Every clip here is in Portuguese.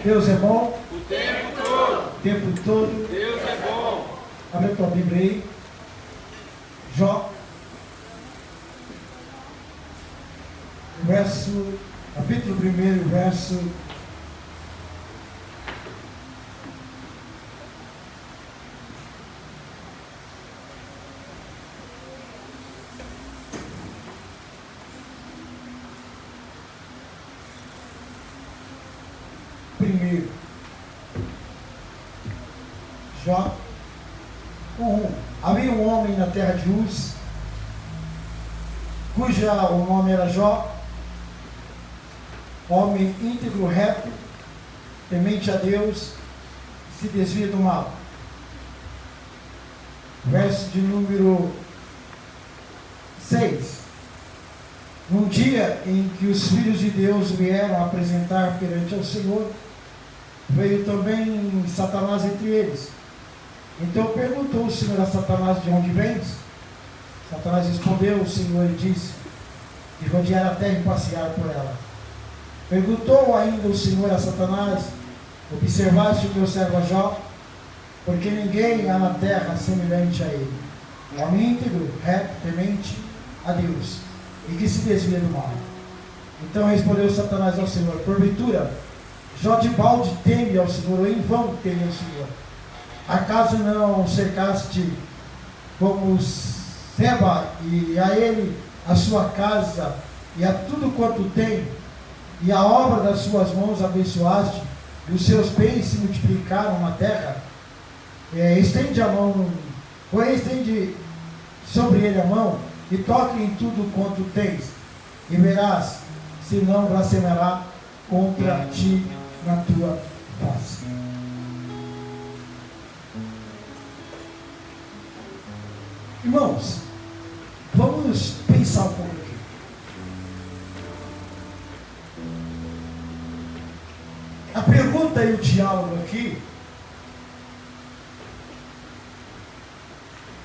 Deus é bom. O tempo todo. O tempo todo. Deus é bom. Abre a tua Bíblia aí. Jó. Capítulo 1, verso 1. Jó 1. Havia um homem na terra de Uz, o nome era Jó, homem íntegro, reto, temente a Deus, se desvia do mal. Verso de número 6. Num dia em que os filhos de Deus vieram apresentar perante ao Senhor, veio também Satanás entre eles. Então perguntou o Senhor a Satanás: de onde vens? Satanás respondeu o Senhor e disse: de rodear a terra e passear por ela. Perguntou ainda o Senhor a Satanás: observaste o meu servo Jó? Porque ninguém há na terra semelhante a ele, homem íntegro, reto, temente a Deus, e que se desvia do mal. Então respondeu Satanás ao Senhor: porventura Jó de balde teme ao Senhor, ou em vão teme ao Senhor? Acaso não cercaste como Seba, e a ele a sua casa, e a tudo quanto tem, e a obra das suas mãos abençoaste, e os seus bens se multiplicaram na terra? Estende a mão, porém estende sobre ele a mão, e toque em tudo quanto tens, e verás se não blasfemará contra ti na tua face. Irmãos, vamos pensar um pouco aqui. A pergunta e o diálogo aqui: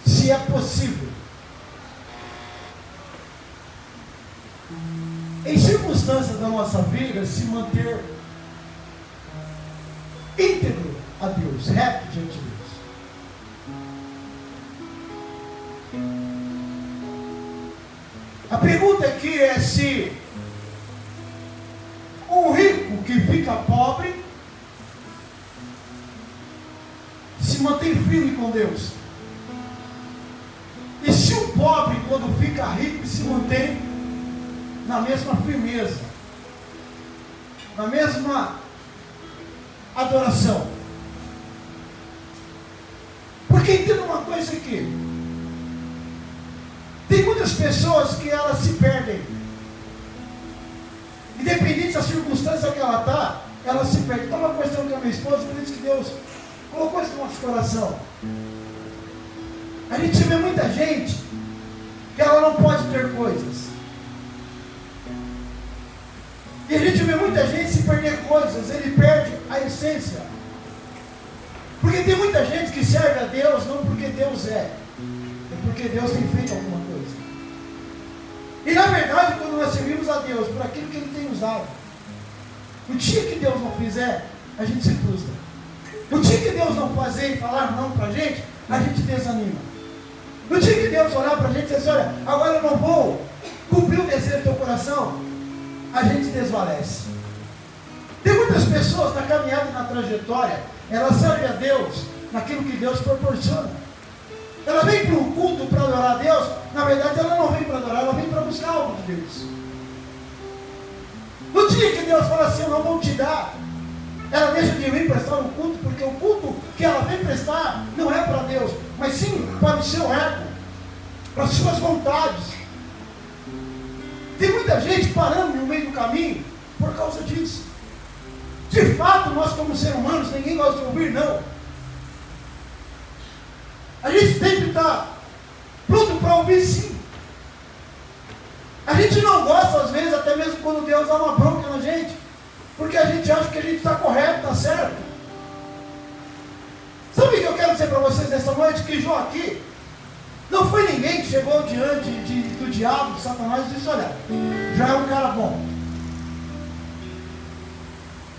se é possível, em circunstâncias da nossa vida, se manter íntegro a Deus, reto diante de Deus. A pergunta aqui é se um rico que fica pobre se mantém firme com Deus, e se o pobre, quando fica rico, se mantém na mesma firmeza, na mesma adoração. Porque entenda uma coisa aqui: tem muitas pessoas que elas se perdem, independente da circunstância que ela está, ela se perde. Então, uma questão com a minha esposa, por isso que Deus colocou isso no nosso coração. A gente vê muita gente que ela não pode ter coisas, e a gente vê muita gente se perder coisas, ele perde a essência. Porque tem muita gente que serve a Deus não porque Deus é porque Deus tem feito alguma coisa. E na verdade, quando nós servimos a Deus por aquilo que Ele tem nos dado, o dia que Deus não fizer, a gente se frustra. O dia que Deus não fazer e falar não para a gente desanima. No dia que Deus olhar para a gente e dizer assim: olha, agora eu não vou cumprir o desejo do teu coração, a gente desvalece. Tem muitas pessoas na caminhada e na trajetória, ela serve a Deus naquilo que Deus proporciona. Ela vem para um culto para adorar a Deus, na verdade ela não vem para adorar, ela vem para buscar algo de Deus. No dia que Deus fala assim: eu não vou te dar, ela deixa de vir prestar um culto, porque o culto que ela vem prestar não é para Deus, mas sim para o seu ego, para as suas vontades. Tem muita gente parando no meio do caminho por causa disso. De fato, nós como seres humanos, ninguém gosta de ouvir não. A gente tem que estar pronto para ouvir sim. A gente não gosta às vezes, até mesmo quando Deus dá uma bronca na gente, porque a gente acha que a gente está correto, está certo. Sabe o que eu quero dizer para vocês nessa noite? Que Jó aqui não foi ninguém que chegou diante do diabo, de Satanás, e disse: olha, já é um cara bom.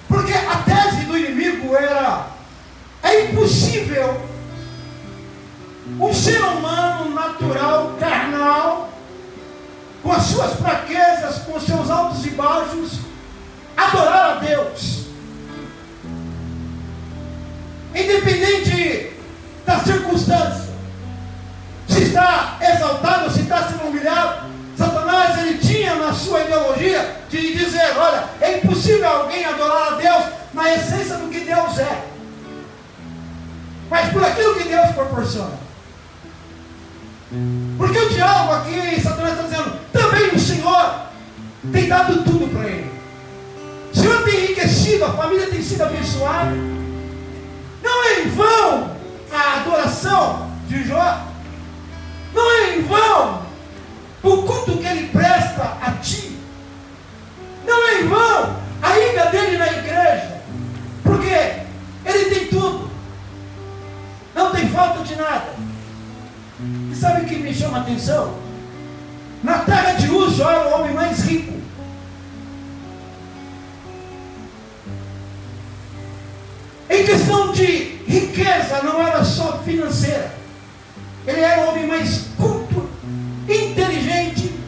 Porque a tese do inimigo era: é impossível um ser humano natural, carnal, com as suas fraquezas, com os seus altos e baixos, adorar a Deus. Independente da circunstância, se está exaltado ou se está sendo humilhado, Satanás, ele tinha na sua ideologia de dizer: olha, é impossível alguém adorar a Deus na essência do que Deus é, mas por aquilo que Deus proporciona. Porque o diabo aqui, Satanás está dizendo, também o Senhor tem dado tudo para ele. O Senhor tem enriquecido, a família tem sido abençoada. Não é em vão a adoração de Jó. Não é em vão o culto que ele presta a ti. Não é em vão a ida dele na igreja. Porque ele tem tudo. Não tem falta de nada. E sabe o que me chama a atenção? Na terra de Uz, Jó era o homem mais rico. Em questão de riqueza, não era só financeira. Ele era o homem mais culto, inteligente,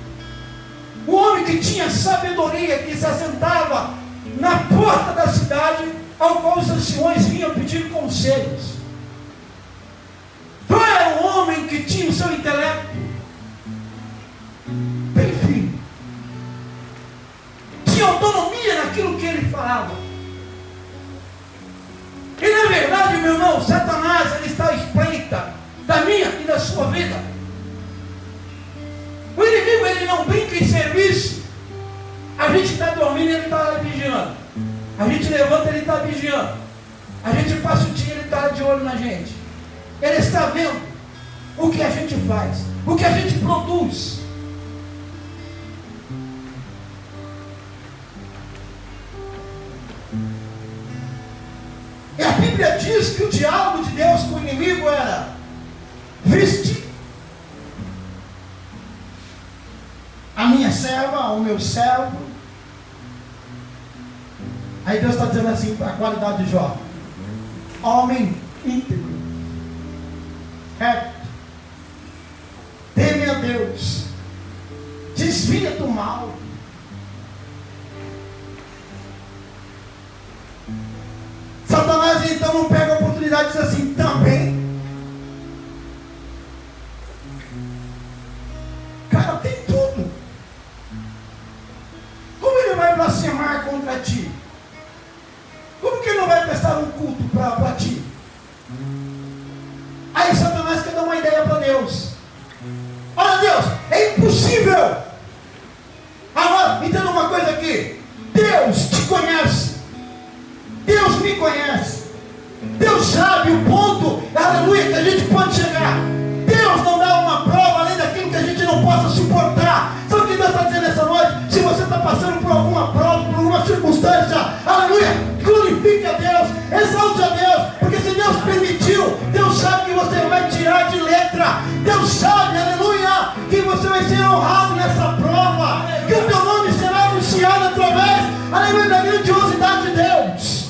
o homem que tinha sabedoria, que se assentava na porta da cidade, ao qual os anciões vinham pedir conselhos. Não era um homem que tinha o seu intelecto bem fino, tinha autonomia naquilo que ele falava. E na verdade, meu irmão, Satanás, ele está à espreita da minha e da sua vida. O inimigo, ele não brinca em serviço. A gente está dormindo, ele está vigiando. A gente levanta, ele está vigiando. A gente passa o dia, ele está de olho na gente. Ele está vendo o que a gente faz, o que a gente produz. E a Bíblia diz que o diálogo de Deus com o inimigo era: viste a minha serva, o meu servo. Aí Deus está dizendo assim para a qualidade de Jó: homem íntegro, reto, teme a Deus, desvia do mal. Satanás então não pega a oportunidade e diz assim: também. Cara, tem tudo. Como ele vai blasfemar contra ti? Como que ele não vai prestar um culto para ti? Aí Satanás quer dar uma ideia para Deus. Olha, Deus, é impossível. Agora, entenda uma coisa aqui: Deus te conhece. Deus me conhece. Deus sabe o ponto, aleluia, que a gente pode chegar. Deus não dá uma prova além daquilo que a gente não possa suportar. Sabe o que Deus está dizendo essa noite? Se você está passando por alguma prova, por alguma circunstância, aleluia, glorifique a Deus, exalte a Deus, porque se Deus permitiu, Deus sabe que você vai tirar de letra. Deus sabe, aleluia, que você vai ser honrado nessa prova, que o teu nome será anunciado através, aleluia, da grandiosidade de Deus.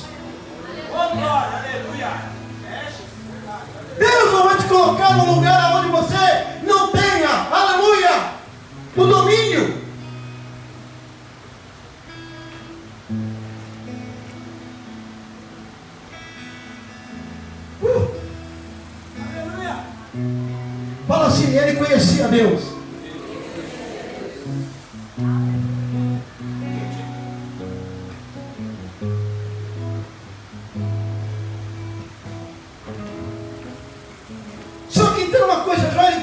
Deus não vai te colocar num lugar onde você não tenha, aleluia, o domínio. Aleluia. Fala assim: ele conhecia Deus.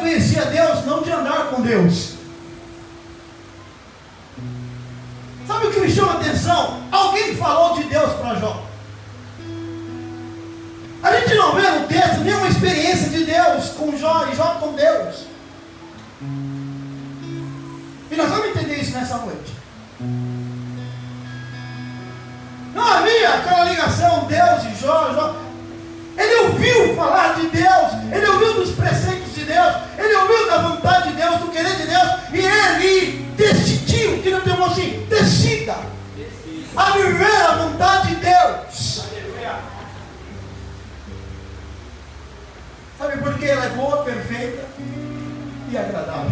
Conhecia Deus, não de andar com Deus. Sabe o que me chama a atenção? Alguém falou de Deus para Jó. A gente não vê no texto nenhuma experiência de Deus com Jó e Jó com Deus. E nós vamos entender isso nessa noite. Não havia aquela ligação Deus e Jó. Ele ouviu falar de Deus, ele ouviu dos preceitos de Deus, ele ouviu da vontade de Deus, do querer de Deus, e ele decidiu, que não tem assim, decida a viver a vontade de Deus. ela é boa, perfeita e agradável.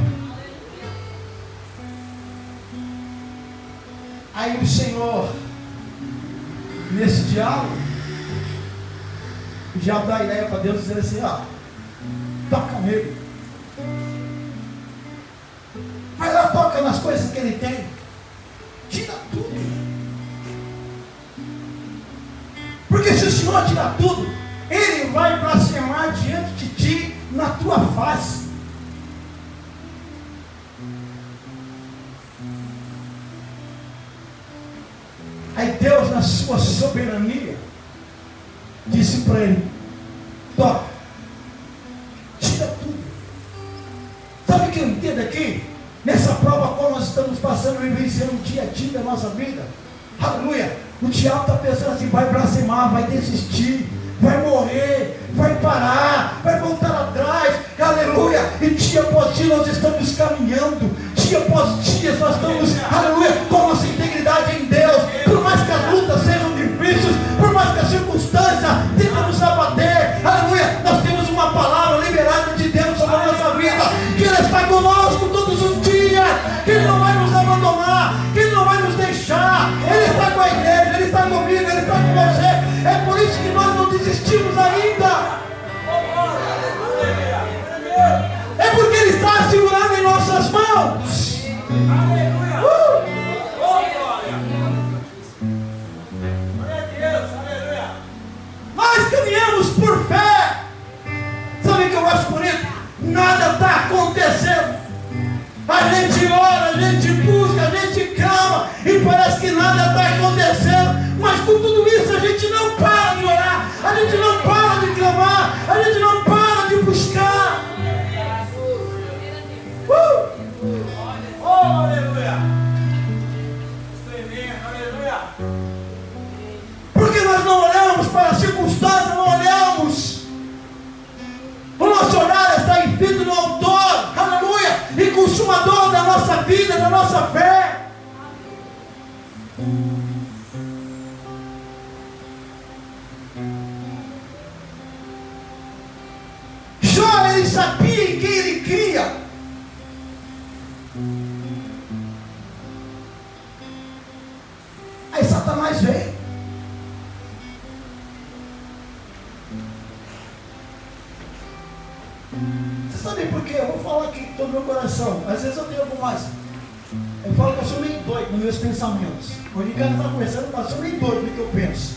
Aí o Senhor, nesse diálogo, o diabo dá a ideia para Deus dizer assim: ó, toca nele, vai lá, toca nas coisas que ele tem, tira tudo. Porque se o Senhor tirar tudo, Ele vai blasfemar diante de ti, na tua face. Aí Deus, na sua soberania, disse para ele: toca, tira tudo. Sabe o que eu entendo aqui? Nessa prova qual nós estamos passando, vivenciando o dia a dia da nossa vida. Aleluia. O diabo está pensando assim: vai blasfemar, vai desistir, vai morrer, vai parar, vai voltar atrás. Aleluia. E dia após dia nós estamos caminhando, dia após dia nós estamos, aleluia, com nossa integridade em Deus. Por mais que as lutas sejam difíceis, por mais que a circunstância tente nos abater, aleluia, nós temos uma palavra liberada de Deus sobre a nossa vida, que Ele está conosco todos os dias, que Ele não vai nos abandonar, que Ele não vai nos deixar. Ele está com a igreja, Ele está comigo, Ele está com você. É por isso que nós não desistimos ainda. É porque Ele está segurando em nossas mãos. Aleluia! Nós caminhamos por fé. Sabe o que eu acho bonito? Nada está acontecendo. A gente ora, a gente busca, a gente clama, e parece que nada está acontecendo. Mas com tudo isso a gente não para de orar, a gente não para de clamar, a gente não para de buscar. Oh, aleluia! Aleluia! Porque nós não olhamos para a circunstância, não olhamos. O nosso olhar está enfito no autor, aleluia, e consumador da nossa vida, da nossa fé. Jó, ele sabia em quem ele cria. Aí Satanás veio. Você sabe por quê? Eu vou falar aqui do meu coração. Às vezes eu tenho algo mais. Eu falo que eu sou meio doido nos meus pensamentos. O Ricardo está conversando, mas eu sou meio doido no que eu penso.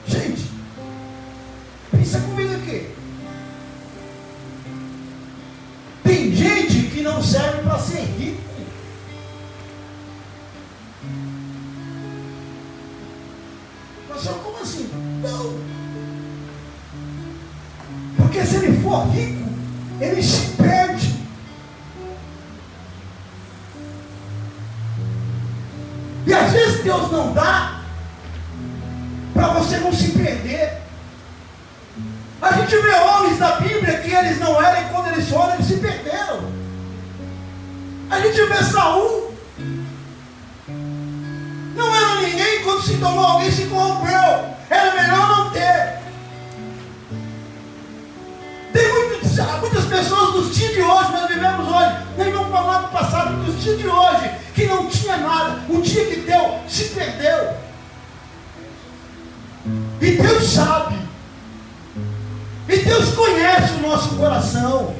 Gente, pensa comigo aqui. Tem gente que não serve para ser rico. Pastor, como assim? Não. Porque se ele for rico, ele se perde. E às vezes Deus não dá para você não se perder. A gente vê homens da Bíblia que eles não eram, e quando eles foram, eles se perderam. A gente vê Saul, não era ninguém, quando se tornou alguém, se corrompeu. Era melhor não ter. Tem muitas pessoas dos dias de hoje, nós vivemos hoje, nem vamos falar do passado, dos dias de hoje, que não tinha nada. O dia que deu, se perdeu. E Deus sabe. E Deus conhece o nosso coração.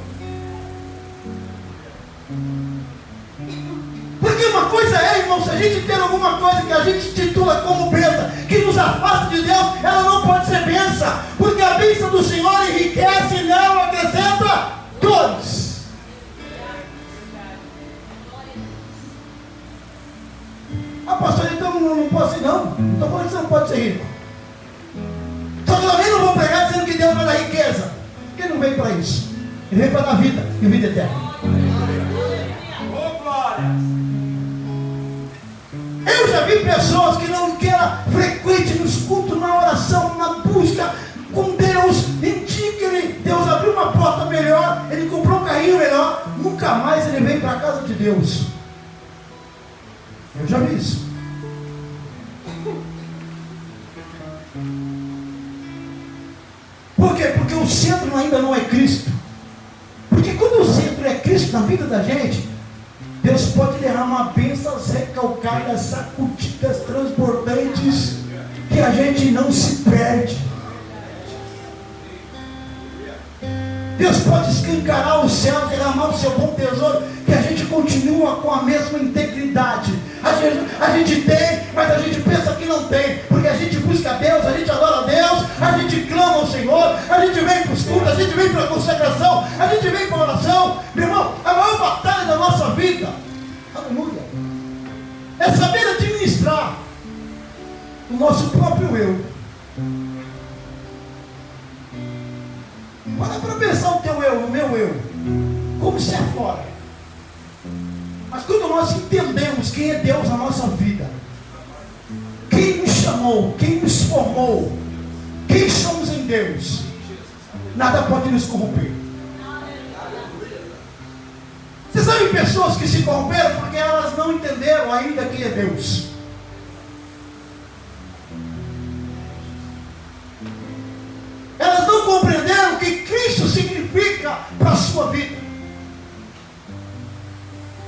Porque uma coisa é, irmão, se a gente tem alguma coisa que a gente titula como bênção, que nos afasta de Deus, ela não pode ser bênção. Porque a bênção do Senhor enriquece e não acrescenta dores. Ah, pastor, então não posso ir, não. Não estou falando que você não pode ser rico. Só que eu também não vou pregar dizendo que Deus vai dar riqueza. Porque Ele não veio para isso. Ele veio para dar vida e vida eterna. Oh, glória! Eu já vi pessoas que não eram frequentes nos cultos, na oração, na busca com Deus. Em dia que Deus abriu uma porta melhor, ele comprou um carrinho melhor, nunca mais ele veio para a casa de Deus. Eu já vi isso. quê? Porque o centro ainda não é Cristo. Porque quando o centro é Cristo na vida da gente, Deus pode derramar bênçãos recalcadas, sacudidas, transbordantes, que a gente não se perde. Deus pode escancarar o céu, derramar o seu bom tesouro, que a gente continua com a mesma integridade. A gente tem, mas a gente pensa que não tem, porque a gente busca Deus, a gente adora a Deus, a gente clama ao Senhor, a gente vem para os cultos, a gente vem para a consagração, a gente vem para a oração. Meu irmão, a maior batalha da nossa vida, aleluia, é saber administrar o nosso próprio eu. Para pensar o teu eu, o meu eu, como se é fora. Mas quando nós entendemos quem é Deus na nossa vida, quem nos chamou, quem nos formou, quem somos em Deus, nada pode nos corromper. Você sabe pessoas que se corromperam porque elas não entenderam ainda quem é Deus. Elas não compreenderam o que Cristo significa para a sua vida.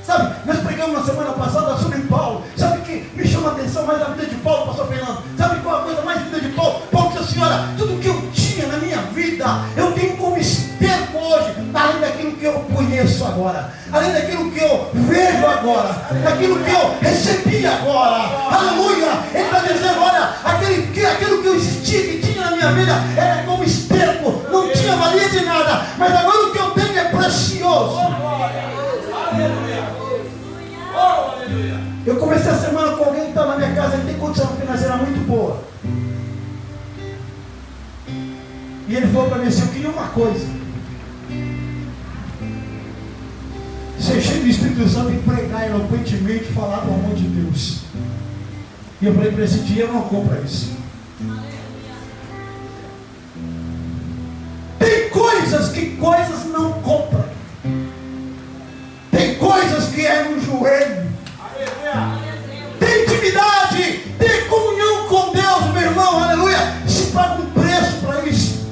Sabe, nós pregamos na semana passada sobre Paulo. Sabe o que me chama a atenção mais na vida de Paulo, pastor Fernando? Sabe qual é a coisa mais linda de Paulo? Paulo disse assim, olha, tudo que eu tinha na minha vida, eu tenho como esterco hoje, além daquilo que eu conheço agora, além daquilo que eu vejo agora, daquilo que eu recebi agora. Aleluia! Ele está dizendo, olha, aquilo que eu estive, que tinha na minha vida, era como esterco, não tinha valia de nada, mas agora o que eu tenho é precioso. Eu comecei a semana com alguém que está na minha casa, ele tem condição financeira muito boa. E ele falou para mim assim, eu queria uma coisa: ser cheio do Espírito Santo e pregar eloquentemente, falar do amor de Deus. E eu falei para esse dinheiro não compra isso. Tem coisas que coisas não compram. Tem coisas que é no joelho. Tem intimidade, tem comunhão com Deus, meu irmão, aleluia. Se paga um preço para isso.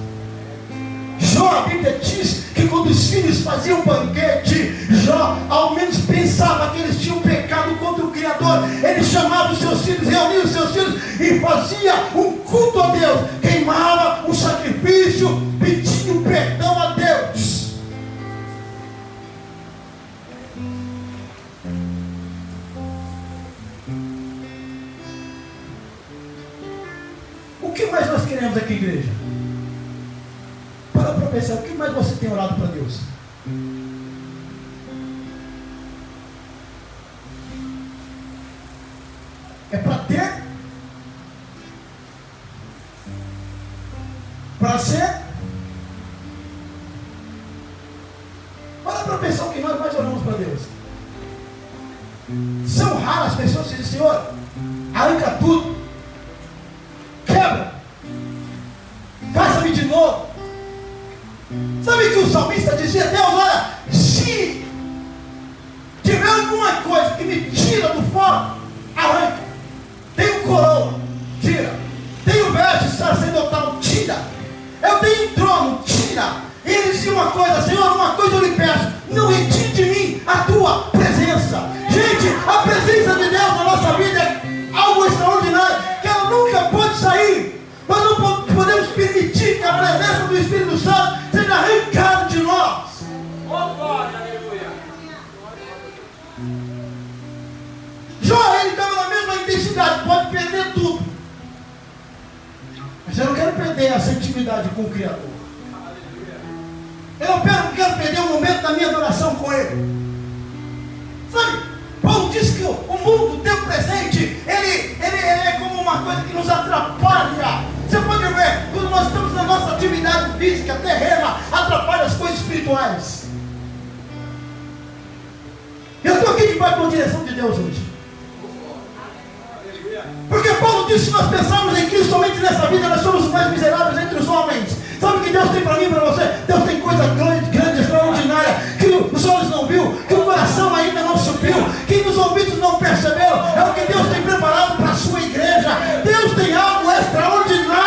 Jó, a Bíblia diz que quando os filhos faziam banquete, Jó ao menos pensava que eles tinham pecado contra o Criador. Ele chamava os seus filhos, reunia os seus filhos e fazia um culto a Deus, queimava um sacrifício, pedia um perdão a Deus. O que mais nós queremos aqui, igreja? Para pensar, o que mais você tem orado para Deus? É para ter? Para ser? Para pensar o que nós mais oramos para Deus. São raras as pessoas que dizem, Senhor, arranca tudo, quebra, faça-me de novo. Sabe que o salmista dizia, Deus, olha, se tiver alguma coisa que me tira do foco, arranca. Tem um coroa, tira. Tem um verso sacerdotal, tira. Eu tenho um trono, tira. E ele dizia uma coisa, Senhor, uma coisa eu lhe peço, não retire de mim a tua presença. Gente, a presença de Deus na nossa vida é algo extraordinário, que ela nunca pode sair. Nós não podemos permitir que a presença do Espírito Santo seja arrancada de nós. Oh, glória, aleluia. Jó, ele estava na mesma intensidade, pode perder tudo, mas eu não quero perder essa intimidade com o Criador. Eu não quero perder o momento da minha adoração com Ele. Sabe, Paulo diz que o mundo, o tempo presente, ele é como uma coisa que nos atrapalha. Você pode ver, quando nós estamos na nossa atividade física, terrena, atrapalha as coisas espirituais. Eu estou aqui debaixo da direção de Deus hoje. Porque Paulo disse que nós pensamos em Cristo somente nessa vida, nós somos os mais miseráveis entre os homens. Sabe o que Deus tem para mim e para você? Deus tem coisa grande, extraordinária, que os olhos não viu, que o coração ainda não subiu, que nos ouvidos não perceberam. É o que Deus tem preparado para a sua igreja. Deus tem algo extraordinário.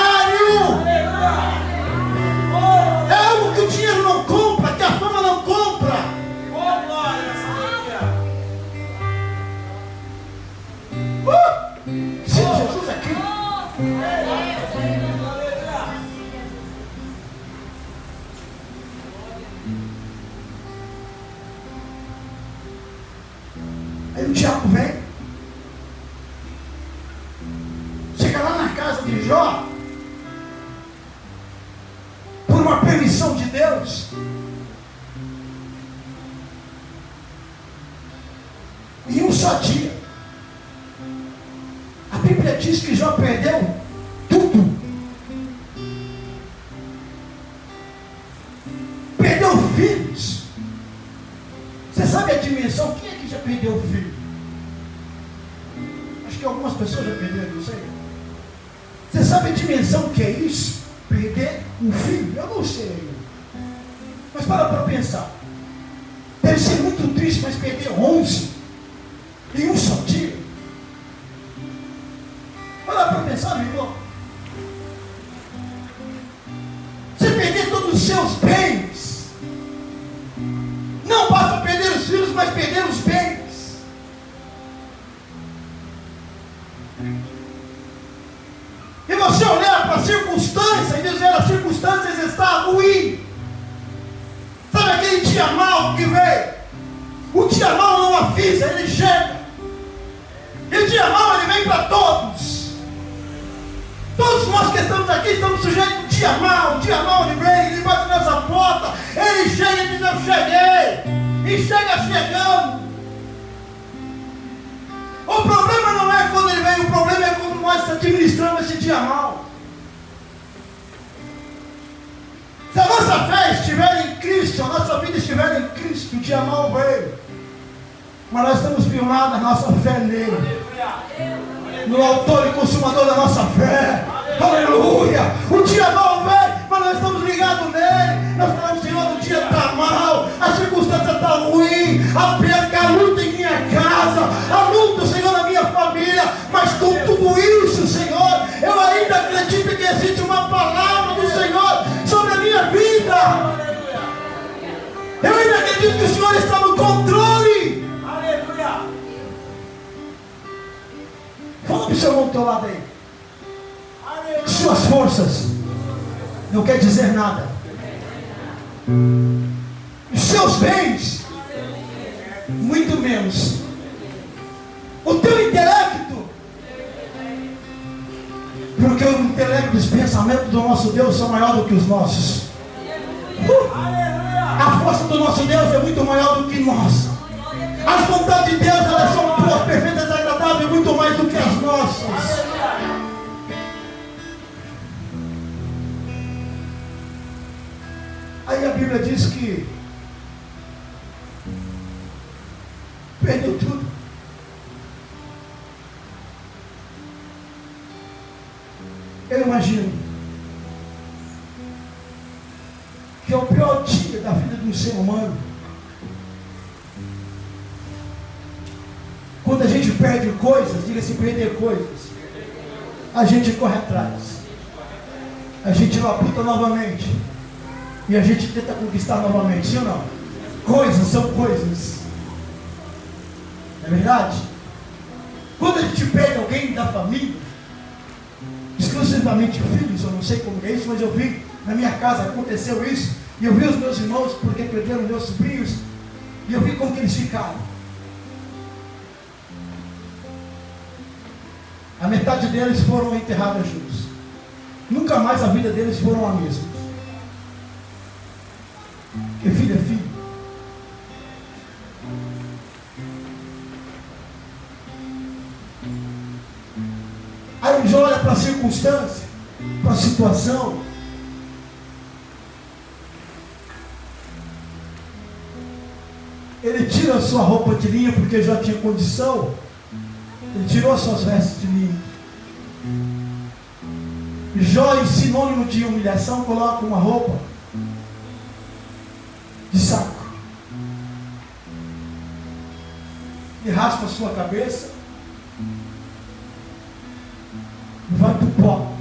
uma permissão de Deus. Em um só dia. A Bíblia diz que Jó perdeu tudo. Perdeu filhos. Você sabe a dimensão? Quem é que já perdeu o filho? Acho que algumas pessoas já perderam, não sei. Você sabe a dimensão que é isso? Perder um filho? Eu não sei. Mas para pensar. Deve ser muito triste, mas perder 11 em um só dia. Para pensar, meu irmão. Você perder todos os seus bens. Não basta perder os filhos, mas perder os bens. E você olhar para a circunstância e dizer: as circunstâncias estão ruins. Sabe aquele dia mau que veio? O dia mau não avisa, ele chega. E o dia mau ele vem para todos. Todos nós que estamos aqui estamos sujeitos a um dia mau. O dia mau ele vem, ele bate nessa porta. Ele chega e diz: eu cheguei. E chega chegando. O problema não é quando ele vem, o problema é quando nós administramos esse dia mau. Se a nossa fé estiver em Cristo, a nossa vida estiver em Cristo, o dia mau veio. Mas nós estamos firmados a nossa fé nele. No autor e consumador da nossa fé. Aleluia. O dia mau veio, mas nós estamos ligados nele. Nós falamos: Senhor, o dia está mal, a circunstância está ruim, a perca, a luta em minha casa, a luta, Senhor, na minha família. Mas com tudo isso, Senhor, eu ainda acredito que existe uma palavra do Senhor sobre a minha vida. Eu ainda acredito que o Senhor está no controle. Aleluia. Fala para o seu irmão do teu lado aí. Suas forças não quer dizer nada. Os seus bens, muito menos. O teu intelecto, porque o intelecto e os pensamentos do nosso Deus são maiores do que os nossos. A força do nosso Deus é muito maior do que nós. As vontades de Deus, elas são boas, perfeitas e agradáveis, muito mais do que as nossas. Aí a Bíblia diz que perdeu tudo. Eu imagino que é o pior dia da vida de um ser humano. Quando a gente perde coisas, diga-se perder coisas, a gente corre atrás. A gente labuta novamente. E a gente tenta conquistar novamente, sim ou não? Coisas são coisas. É verdade? Quando a gente perde alguém da família, exclusivamente filhos, eu não sei como é isso, mas eu vi na minha casa, aconteceu isso. E eu vi os meus irmãos, porque perderam meus sobrinhos, e eu vi como que eles ficaram. A metade deles foram enterrados juntos. Nunca mais a vida deles foram a mesma. Porque filho é filho. Aí ele olha para a circunstância, para a situação. Ele tira a sua roupa de linho porque já tinha condição. Ele tirou as suas vestes de linho. Jó, em sinônimo de humilhação, coloca uma roupa de saco. E raspa a sua cabeça. E vai para o pó.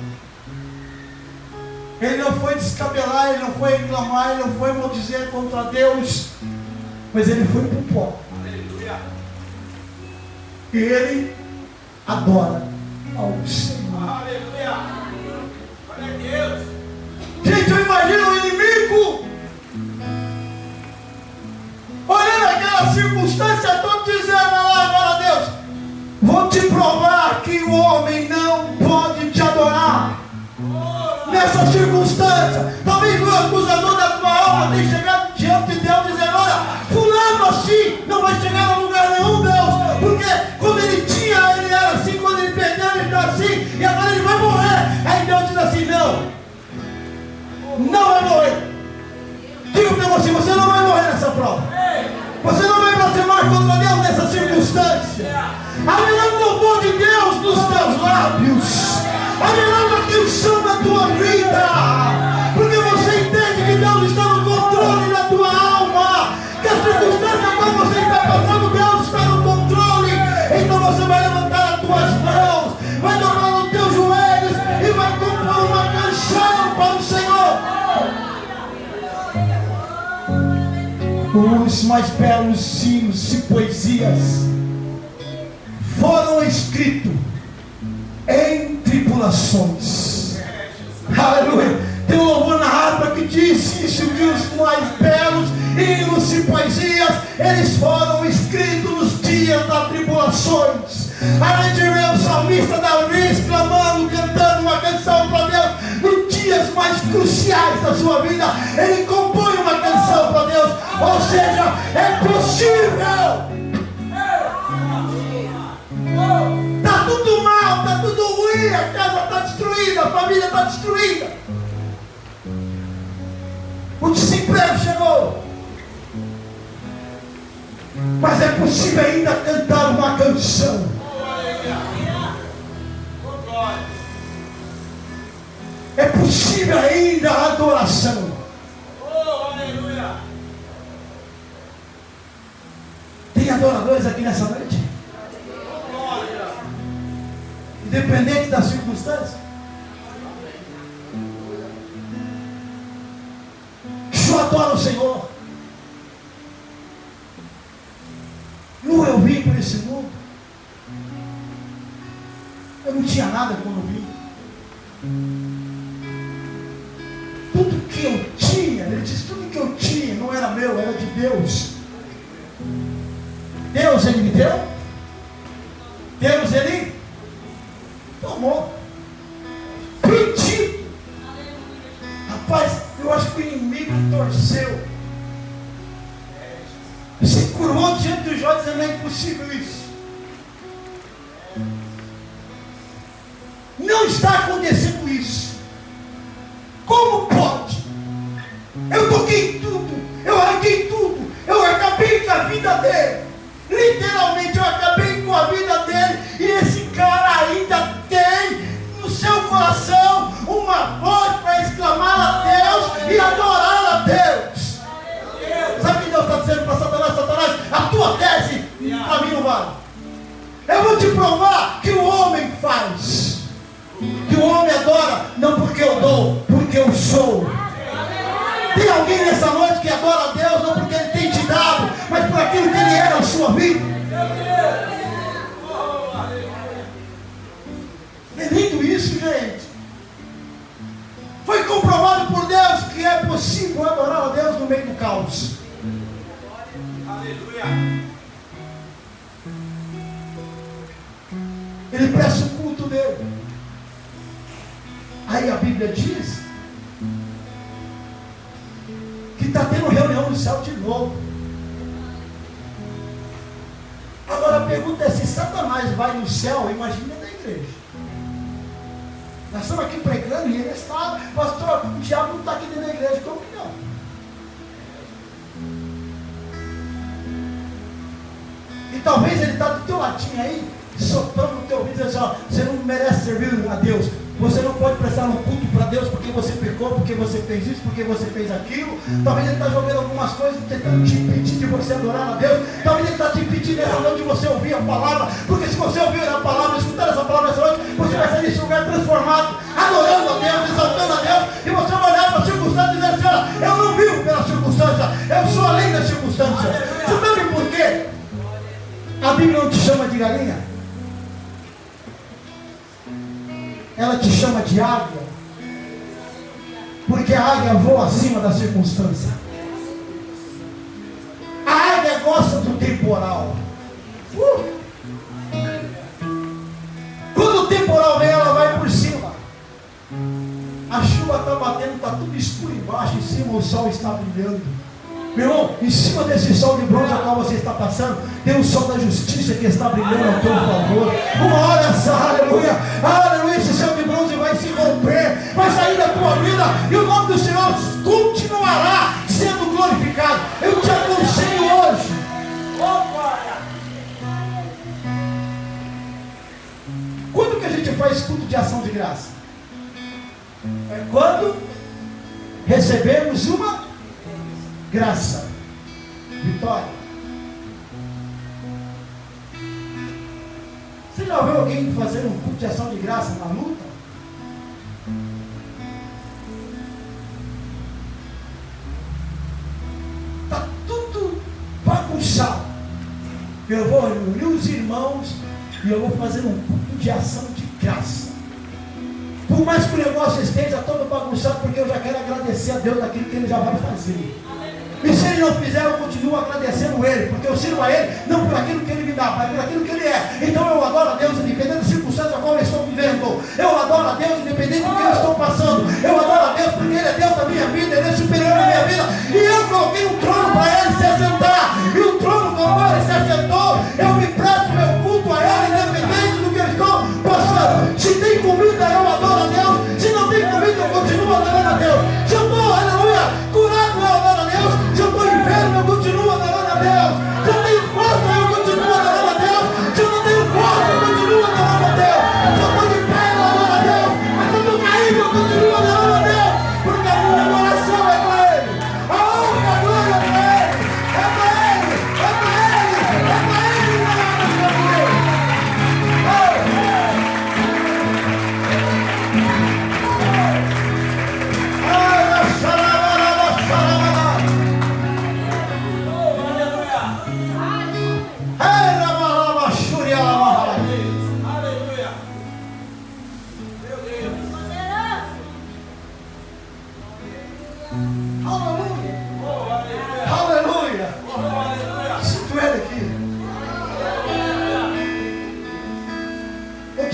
Ele não foi descabelar, ele não foi reclamar, ele não foi maldizer contra Deus. Mas ele foi para o pó. Aleluia. E ele adora ao Senhor. Aleluia. Glória a Deus. Gente, eu imagino o inimigo olhando aquela circunstância toda, dizendo: lá, glória a Deus, vou te provar que o homem não pode te adorar. Nessa essa circunstância. Talvez o acusador da tua alma tenha chegado diante de Deus dizendo: olha, fulano assim não vai chegar a lugar nenhum, Deus, porque quando ele tinha, ele era assim, quando ele perdeu, ele está assim, e agora ele vai morrer. Aí Deus diz assim: não vai morrer. Diga para você: você não vai morrer nessa prova. Você não vai blasfemar contra Deus nessa circunstância. Haverá o louvor de Deus nos teus lábios. Haverá uma canção na tua vida. Porque você entende que Deus está no controle da tua alma. Que a circunstância quando você está passando, Deus está no controle. Então você vai levantar as tuas mãos, vai dobrar os teus joelhos e vai compor uma canção para o Senhor. Os mais belos hinos e poesias foram escritos em tribulações. Aleluia. Tem um louvor na harpa que diz isso, que os mais belos hinos e poesias, eles foram escritos nos dias das tribulações. A gente vê o salmista Davi clamando, cantando uma canção para Deus nos dias mais cruciais da sua vida. Ele compõe uma canção para Deus. Ou seja, é possível. Está tudo mal, está tudo ruim, a casa está destruída, a família está destruída, o desemprego chegou, mas é possível ainda cantar uma canção. É possível ainda a adoração. Tem adoradores aqui nessa noite? Independente das circunstâncias. Eu adoro o Senhor. Eu vim por esse mundo. Eu não tinha nada quando vim. Tudo que eu tinha, ele disse, tudo que eu tinha não era meu, era de Deus. Deus ele me deu. Deus ele tomou. Pedido. Rapaz, eu acho que o inimigo torceu. Se curvou diante dos olhos, dizendo: é impossível isso. Não está acontecendo isso. Como pode? Eu toquei tudo, eu arranquei tudo, eu acabei com a vida dele. Literalmente eu acabei com a vida dele. E esse cara ainda tem no seu coração uma voz para exclamar a Deus e adorar a Deus. Sabe o que Deus está dizendo para Satanás? Satanás, a tua tese para mim não vale. Eu vou te provar que o homem faz, que o homem adora não porque eu dou, porque eu sou. Tem alguém nessa noite que adora a Deus não porque ele tem te dado, mas por aquilo que ele é na sua vida? É lindo isso, gente. Foi comprovado por Deus que é possível adorar a Deus no meio do caos. Aleluia. Ele presta o culto dele. Aí a Bíblia diz que está tendo reunião no céu de novo. Agora a pergunta é: se Satanás vai no céu, imagina da igreja. Nós estamos aqui pregando e ele está, pastor, o diabo não está aqui dentro da igreja. Como que não? E talvez ele está do teu ladinho aí, soprando no teu ouvido, dizendo assim: ó, você não merece servir a Deus. Você não pode prestar um culto para Deus porque você pecou, porque você fez isso, porque você fez aquilo. Talvez ele está jogando algumas coisas, tentando te impedir de você adorar a Deus. Talvez ele está te impedindo nessa noite de você ouvir a palavra. Porque se você ouvir a palavra, escutar essa palavra nessa noite, você vai sair desse lugar transformado, adorando a Deus, exaltando a Deus. E você vai olhar para a circunstância e dizer assim: olha, eu não vivo pela circunstância, eu sou além da circunstância. Você sabe por quê? A Bíblia não te chama de galinha, ela te chama de águia, porque a águia voa acima da circunstância. A águia gosta do temporal. Quando o temporal vem, ela vai por cima. A chuva chuva está batendo, está tudo escuro embaixo, em cima o sol está brilhando. Meu irmão, em cima desse sol de bronze ao qual você está passando, tem o sol da justiça que está brilhando ao teu favor. Uma hora essa, aleluia, aleluia, esse céu de bronze vai se romper, vai sair da tua vida, e o nome do Senhor continuará sendo glorificado. Eu te aconselho hoje. Quando que a gente faz culto de ação de graça? É quando recebemos uma graça, vitória. Você já viu alguém fazer um culto de ação de graça na luta? Está tudo bagunçado. Eu vou reunir os irmãos e eu vou fazer um culto de ação de graça. Por mais que o negócio esteja todo bagunçado, porque eu já quero agradecer a Deus daquilo que Ele já vai fazer. E se Ele não fizer, eu continuo agradecendo Ele, porque eu sirvo a Ele, não por aquilo que Ele me dá, mas por aquilo que Ele é. Então eu adoro a Deus, independente das circunstâncias a qual eu estou vivendo. Eu adoro a Deus, independente do que eu estou passando. Eu adoro a Deus, porque Ele é Deus da minha vida, Ele é superior à minha vida. E eu coloquei um trono para Ele se assentar. E o trono com o qual Ele se assentou, eu me presto meu culto a Ele, independente do que eu estou passando. Se tem comida, eu adoro a Deus. Se não tem comida, eu continuo adorando a Deus. Se eu estou, aleluia, curado, eu adoro a Deus. Se eu estou enfermo, eu continuo adorando a Deus. Se eu tenho força, eu continuo adorando a Deus. Se eu não tenho força, eu continuo adorando a Deus. Se eu estou de pé, eu adoro a Deus. Mas se eu estou caído, eu continuo adorando a Deus. Porque a minha adoração é para Ele. A honra e a glória é para Ele. É para Ele. É para Ele. É para Ele. Não é para Ele.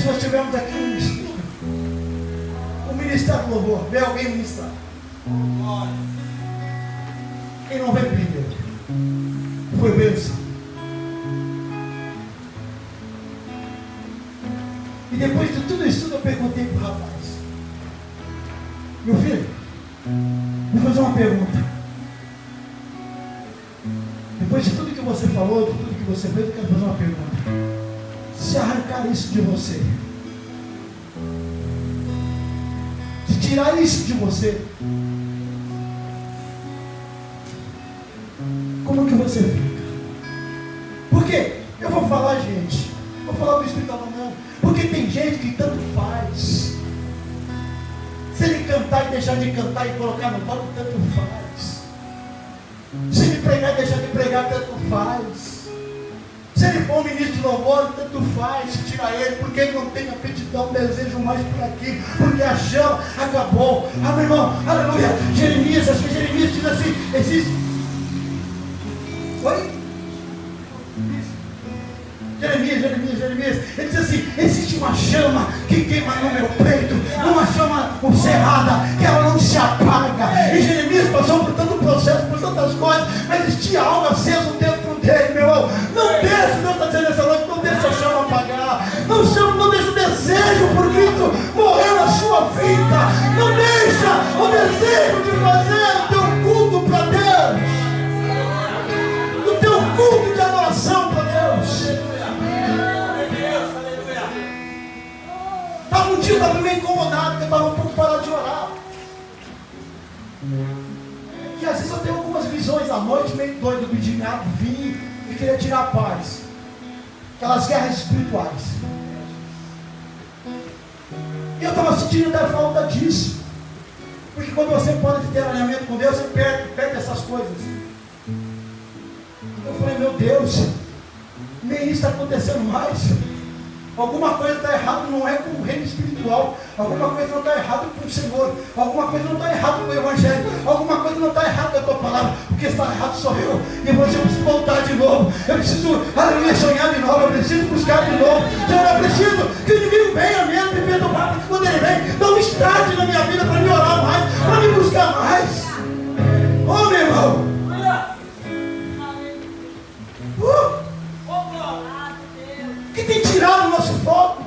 Nós tivemos aqui um estudo, o ministério do louvor. Vê alguém ministrar. Quem não veio primeiro foi bênção. E depois de tudo isso, eu perguntei para o rapaz: meu filho, vou fazer uma pergunta. Depois de tudo que você falou, de tudo que você fez, eu quero fazer uma pergunta. Se arrancar isso de você, se tirar isso de você, como que você fica? Porque eu vou falar, gente, vou falar do Espírito Santo, porque tem gente que tanto faz. Se ele cantar e deixar de cantar e colocar no palco, tanto faz. Se ele pregar e deixar de pregar, tanto faz. Se ele for um ministro de louvor, tanto faz, se tira ele, porque ele não tem aptidão, desejo mais por aqui, porque a chama acabou. Ah, meu irmão, aleluia. Jeremias, acho que Jeremias diz assim: existe. Oi? Jeremias, ele diz assim: existe uma chama que queima no meu peito, uma chama cerrada, que ela não se apaga. E Jeremias passou por tanto processo, por tantas coisas, mas existia algo aceso dentro dele, meu irmão. Não deixe, Deus está dizendo essa noite, não deixe a chama apagar, não deixe o desejo por Cristo morrer na sua vida, não deixa o desejo de fazer o teu culto para Deus, o teu culto de adoração para Deus. Um dia eu estava meio incomodado, porque eu estava um pouco parado de orar. E às vezes eu tenho algumas visões à noite, meio doido, do diabo vir e querer tirar a paz. Aquelas guerras espirituais. E eu estava sentindo até falta disso. Porque quando você pode ter alinhamento com Deus, você perde essas coisas. Eu falei: meu Deus, nem isso está acontecendo mais. Alguma coisa está errada, não é com o reino espiritual. Alguma coisa não está errada com o Senhor. Alguma coisa não está errada com o Evangelho. Alguma coisa não está errada com a tua palavra. Porque que está errado sou eu. E eu preciso voltar de novo. Eu preciso, aleluia, sonhar de novo. Eu preciso buscar de novo. Senhor, eu preciso que o inimigo venha mesmo me perturbar, porque quando ele vem, dá um start na minha vida para me orar mais, para me buscar mais. Oh, meu irmão. O que tem tirado o nosso foco?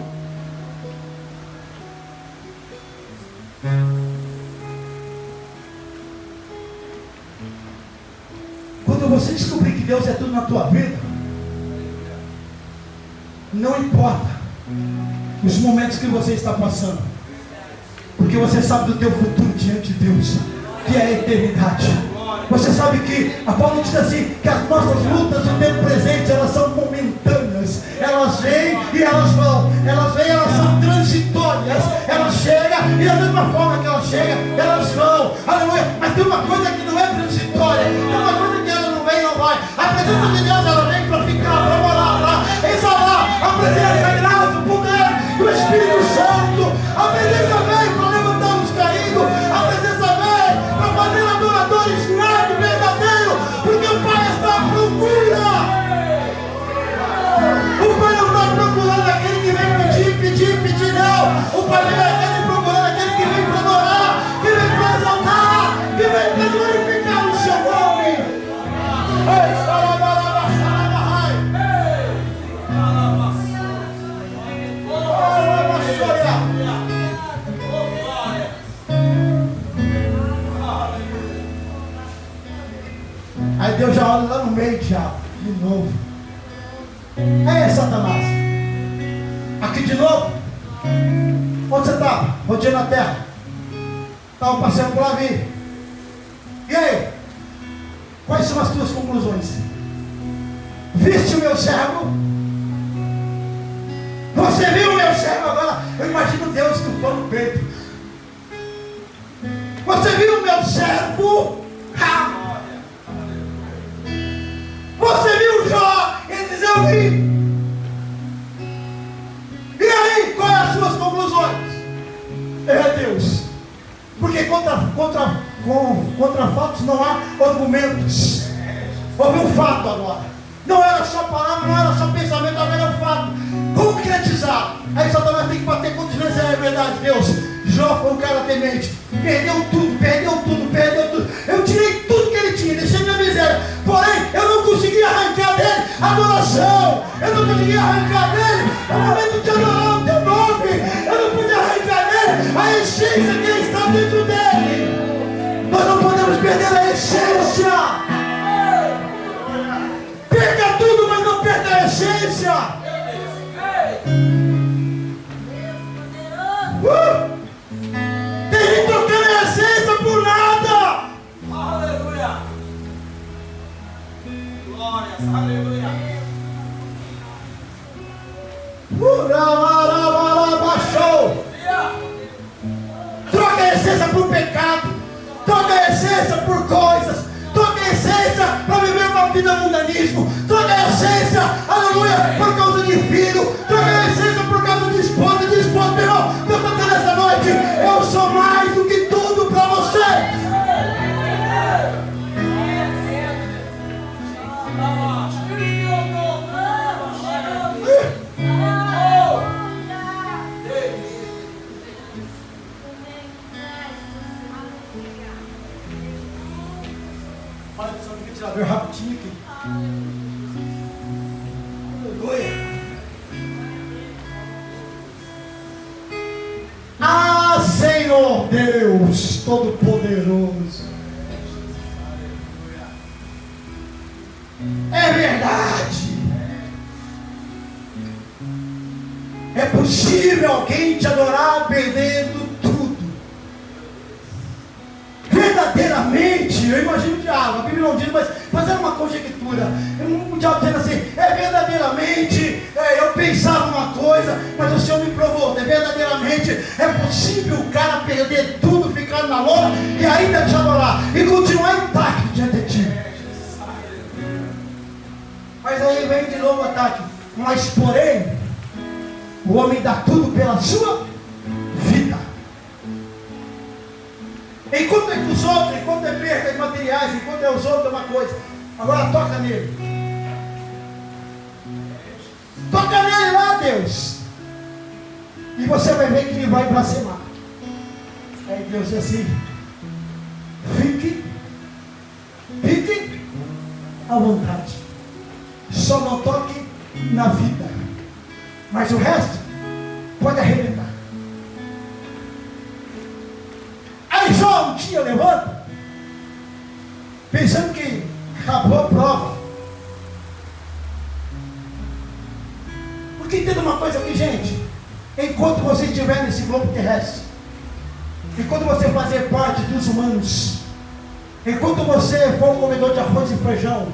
Quando você descobrir que Deus é tudo na tua vida, não importa os momentos que você está passando, porque você sabe do teu futuro diante de Deus, que é a eternidade. Você sabe que a Paulo diz assim, que as nossas lutas no tempo presente, elas são momentâneas, elas vêm e elas vão, elas vêm, elas são transitórias, elas chegam e da mesma forma que elas chegam, elas vão, aleluia. Mas tem uma coisa que não é transitória, tem uma coisa que ela não vem e não vai. A presença de Deus, ela vem para ficar, para morar, para exalar a presença, a graça, o poder do Espírito Santo. A presença vem para levantar os caídos, a presença vem para fazer adoradores verdadeiro, porque o Pai está à procura. O Pai não está procurando aquele que vem pedir, não. O Pai vem procurando aquele que vem para adorar, que vem para exaltar, que vem para glorificar o seu nome. Aí Deus já olha lá no meio, diabo, de novo. É, Satanás. Aqui de novo. Onde você estava? Rodeando a terra. Estava passeando por lá, vi. E aí? Quais são as tuas conclusões? Viste o meu servo? Você viu o meu servo agora? Eu imagino Deus estufando o peito. Você viu o meu servo? Ha! Você viu Jó? Ele diz, eu vi. E aí, quais as suas conclusões? É Deus. Porque contra fatos não há argumentos. Houve um fato agora. Não era só palavra, não era só pensamento, agora era um fato concretizado. Aí Satanás tem que bater contra isso, é verdade, Deus. Jó foi um cara temente. Perdeu tudo. Eu tirei tudo que ele tinha, deixei minha miséria. Porém, eu não consegui arrancar dele a adoração. Eu não consegui arrancar dele o momento de adorar o teu nome. Eu não pude arrancar dele a essência que está dentro dele. Nós não podemos perder a essência. Perca tudo, mas não perca a essência. Tem gente trocando a essência por nada. Aleluia. Glórias, aleluia. Troca a essência por pecado. Troca a essência por coisas. Troca a essência para viver uma vida mundanismo. Troca a essência, aleluia, por causa de filho. Troca a essência por causa de esposa. Meu irmão, Deus está dizendo essa noite, eu sou mais do que tudo para você. Olha só o ventilador rapidinho aqui. Aleluia. Ah, Senhor Deus Todo-Poderoso. É verdade. É possível alguém te adorar perdendo tudo. Verdadeiramente, eu imagino o diabo, a Bíblia não diz, mas fazendo uma conjectura, o diabo dizendo assim, verdadeiramente, eu pensava uma coisa, mas o Senhor me provou, verdadeiramente, é possível o cara perder tudo, ficar na lona, e ainda te adorar, e continuar intacto diante de ti. Mas aí vem de novo o ataque, mas porém, o homem dá tudo pela sua vida. Enquanto é com os outros, enquanto é perda materiais, enquanto é os outros é uma coisa. Agora toca nele. Toca nele lá, Deus. E você vai ver que ele vai blasfemar. Aí Deus diz assim: fique à vontade. Só não toque na vida. Mas o resto pode arrebentar. Aí Jó um dia levanta, pensando que acabou a prova. Porque entenda uma coisa aqui, gente. Enquanto você estiver nesse globo terrestre, enquanto você fazer parte dos humanos, enquanto você for um comedor de arroz e feijão,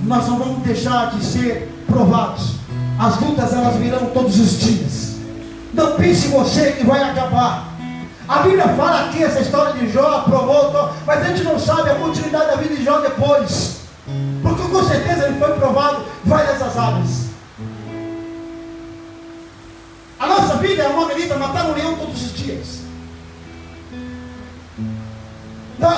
nós não vamos deixar de ser provados. As lutas, elas virão todos os dias. Não pense você que vai acabar. A Bíblia fala aqui essa história de Jó, provou, mas a gente não sabe a continuidade da vida de Jó depois, porque com certeza ele foi provado várias das áreas. A nossa vida é uma milita, matar um leão todos os dias.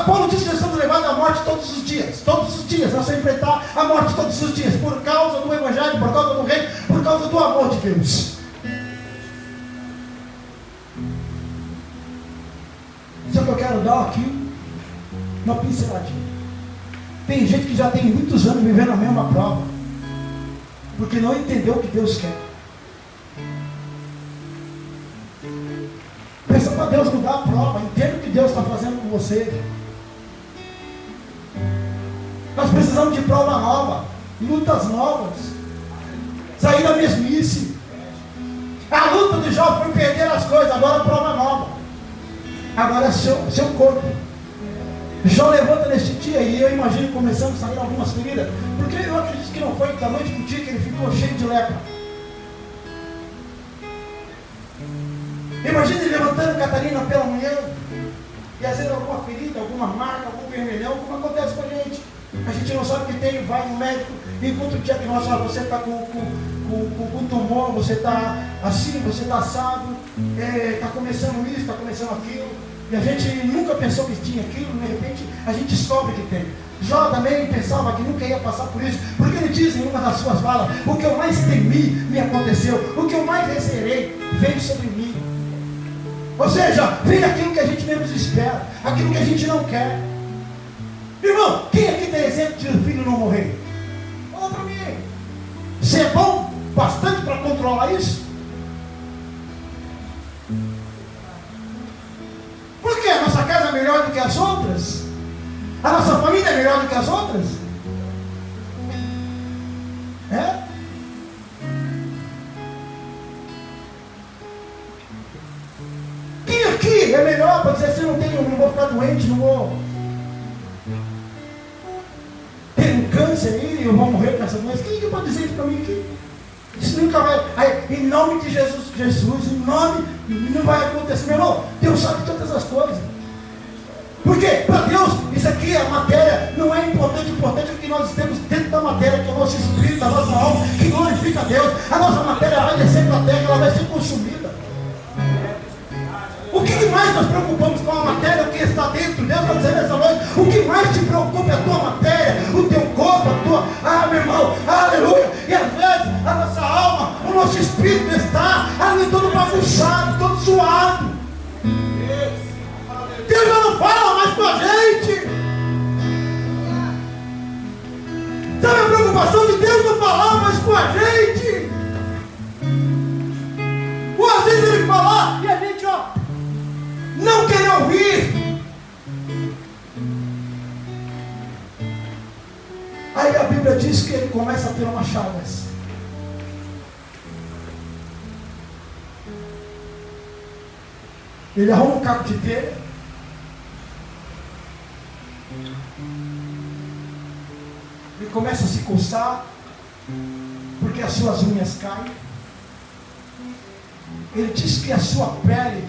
Paulo disse que nós estamos levados à morte todos os dias, nós vamos enfrentar a morte todos os dias, por causa do Evangelho, por causa do Reino, por causa do amor de Deus. Só que eu quero dar aqui uma pinceladinha. Tem gente que já tem muitos anos vivendo a mesma prova, porque não entendeu o que Deus quer. Pensa para Deus mudar a prova. Entenda o que Deus está fazendo com você. Nós precisamos de prova nova, lutas novas, sair da mesmice. A luta de Jó foi perder as coisas, agora a prova nova. Agora é seu corpo. Jó levanta neste dia e eu imagino começando a sair algumas feridas, porque eu acredito que não foi da noite para o dia que ele ficou cheio de lepra. Imagina ele levantando Catarina pela manhã e às vezes alguma ferida, alguma marca, algum vermelhão, como acontece com a gente. A gente não sabe o que tem, vai no médico, encontra o diagnóstico, você está com tumor, você está assim, você está assado, está começando isso, está começando aquilo, e a gente nunca pensou que tinha aquilo, de repente a gente descobre que tem. Jó também pensava que nunca ia passar por isso, porque ele diz em uma das suas falas: o que eu mais temi me aconteceu, o que eu mais receberei veio sobre mim. Ou seja, vem aquilo que a gente menos espera, aquilo que a gente não quer. Irmão, quem aqui tem exemplo de o filho não morrer? Fala para mim. Você é bom bastante para controlar isso? Por quê? A nossa casa é melhor do que as outras? A nossa família é melhor do que as outras? É? Quem aqui é melhor para dizer assim: não vou ficar doente, não vou ter um câncer aí, eu vou morrer com essa doença? Quem pode dizer isso para mim aqui? Isso nunca vai. Aí, em nome de Jesus, em nome, não vai acontecer. Meu irmão, Deus sabe todas as coisas. Por quê? Para Deus, isso aqui, a matéria, não é importante. O importante é que nós temos dentro da matéria, que é o nosso espírito, a nossa alma, que glorifica a Deus. A nossa matéria vai descer para a terra, ela vai ser consumida. O que mais nós preocupamos com a matéria, o que está dentro? Deus está dizendo essa noite: o que mais te preocupa é a tua matéria, o teu corpo, a tua. Ah, meu irmão, aleluia. E às vezes a nossa alma, o nosso espírito está ali todo bagunçado, todo suado. Deus já não fala mais com a gente. Sabe a preocupação de Deus não falar mais com a gente? Ou às vezes Ele falar e a gente, não querer ouvir. Aí a Bíblia diz que ele começa a ter umas chagas. Ele arruma um caco de telha, ele começa a se coçar, porque as suas unhas caem. Ele diz que a sua pele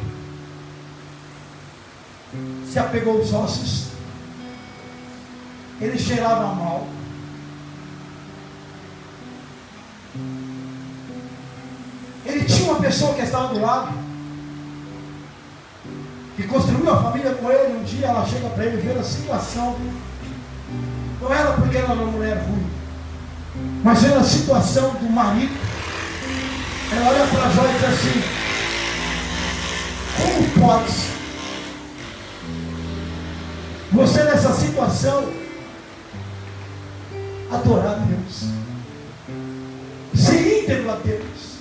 se apegou aos ossos. Ele cheirava mal. Ele tinha uma pessoa que estava do lado, que construiu a família com ele, um dia ela chega para ele ver a situação. Não era porque ela era uma mulher ruim, mas era a situação do marido. Ela olha para Jó e diz assim: como pode você nessa situação adorar a Deus, ser íntegro a Deus?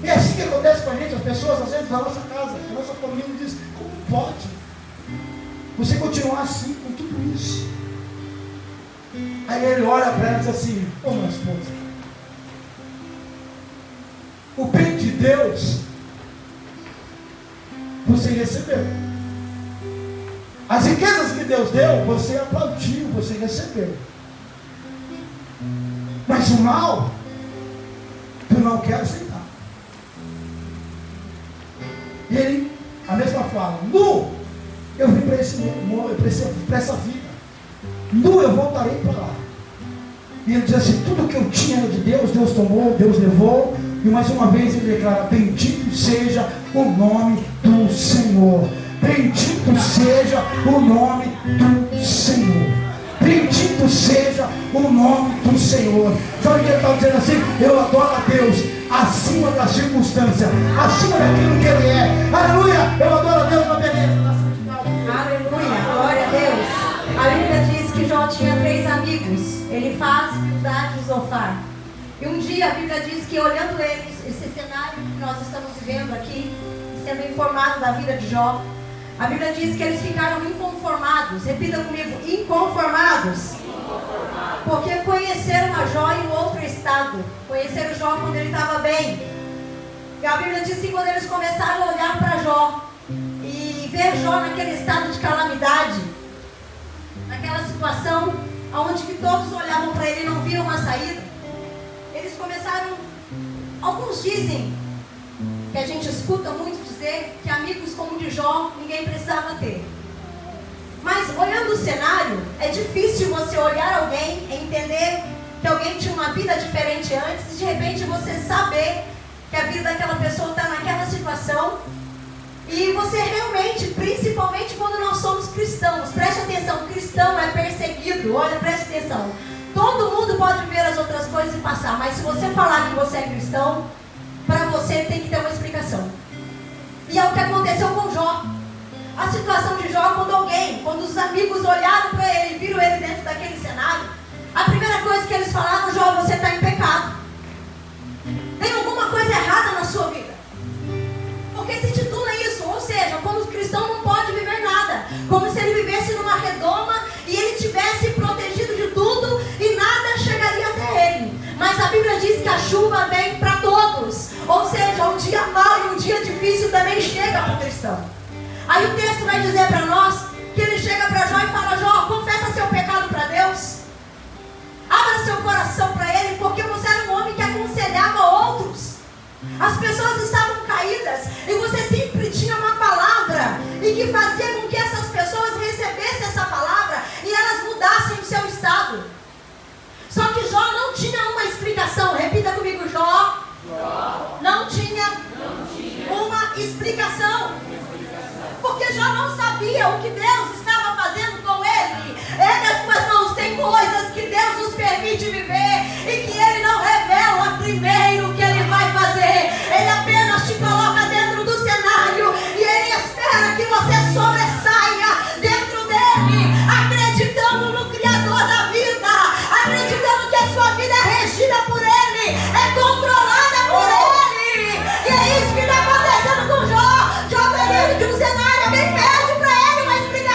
É assim que acontece com a gente. As pessoas às vezes na nossa casa, na nossa família, dizem: como pode você continuar assim com tudo isso? Aí ele olha para ela e diz assim: ô minha esposa, o bem de Deus você recebeu. As riquezas que Deus deu, você aplaudiu, você recebeu. Mas o mal, tu não quer aceitar. E ele, a mesma fala: nu, eu vim para essa vida. Nu eu voltarei para lá. E ele diz assim: tudo que eu tinha era de Deus, Deus tomou, Deus levou. E mais uma vez ele declara: bendito seja o nome do Senhor. Bendito seja o nome do Senhor. Bendito seja o nome do Senhor. Sabe o que ele está dizendo assim? Eu adoro a Deus acima da circunstância, acima daquilo que Ele é. Aleluia! Eu adoro a Deus na beleza, na santidade. Aleluia! Glória a Deus. A Bíblia diz que Jó tinha 3 amigos: Elifaz, Bildade e Zofar. E um dia a Bíblia diz que, olhando eles, esse cenário que nós estamos vivendo aqui, sendo informado da vida de Jó, a Bíblia diz que eles ficaram inconformados. Repita comigo: inconformados. Porque conheceram a Jó em um outro estado. Conheceram Jó quando ele estava bem. E a Bíblia diz que quando eles começaram a olhar para Jó e ver Jó naquele estado de calamidade, naquela situação onde que todos olhavam para ele e não viam uma saída, eles começaram, alguns dizem, que a gente escuta muito dizer, que amigos como o de Jó ninguém precisava ter. Mas olhando o cenário, é difícil você olhar alguém e entender que alguém tinha uma vida diferente antes, e de repente você saber que a vida daquela pessoa está naquela situação, e você realmente, principalmente quando nós somos cristãos, preste atenção, cristão é perseguido. Olha, preste atenção, todo mundo pode ver as outras coisas e passar, mas se você falar que você é cristão, para você tem que ter uma explicação. E é o que aconteceu com Jó. A situação de Jó, quando os amigos olharam para ele e viram ele dentro daquele cenário, a primeira coisa que eles falaram: Jó, você está em pecado. Tem alguma coisa errada na sua vida. Porque se titula isso, ou seja, como o cristão não pode viver nada, como se ele vivesse numa redoma e ele tivesse protegido de tudo e nada chegaria até ele. Mas a Bíblia diz que a chuva vem para todos, ou seja, um dia mau e um dia difícil também chega para o cristão. Aí o texto vai dizer para nós que ele chega para Jó e fala: Jó, confessa seu pecado para Deus, abra seu coração para Ele, porque você era um homem que aconselhava outros. As pessoas estavam caídas e você sempre tinha uma palavra e que fazia com que essas pessoas recebessem essa palavra e elas mudassem o seu estado. Só que Jó não tinha uma explicação. Repita comigo: Jó não tinha uma explicação. Porque Jó não sabia o que Deus estava fazendo com ele. Meus irmãos, tem coisas que Deus nos permite viver e que Ele não revela primeiro o que Ele vai fazer. Ele apenas te coloca dentro do cenário e Ele espera que você sobressaia dentro dele, acreditando no Criador da vida, acreditando que a sua vida é regida por Ele, é controlada por Ele. E é isso que está acontecendo com Jó. Jó está dentro de um cenário, alguém pede para ele uma explicação.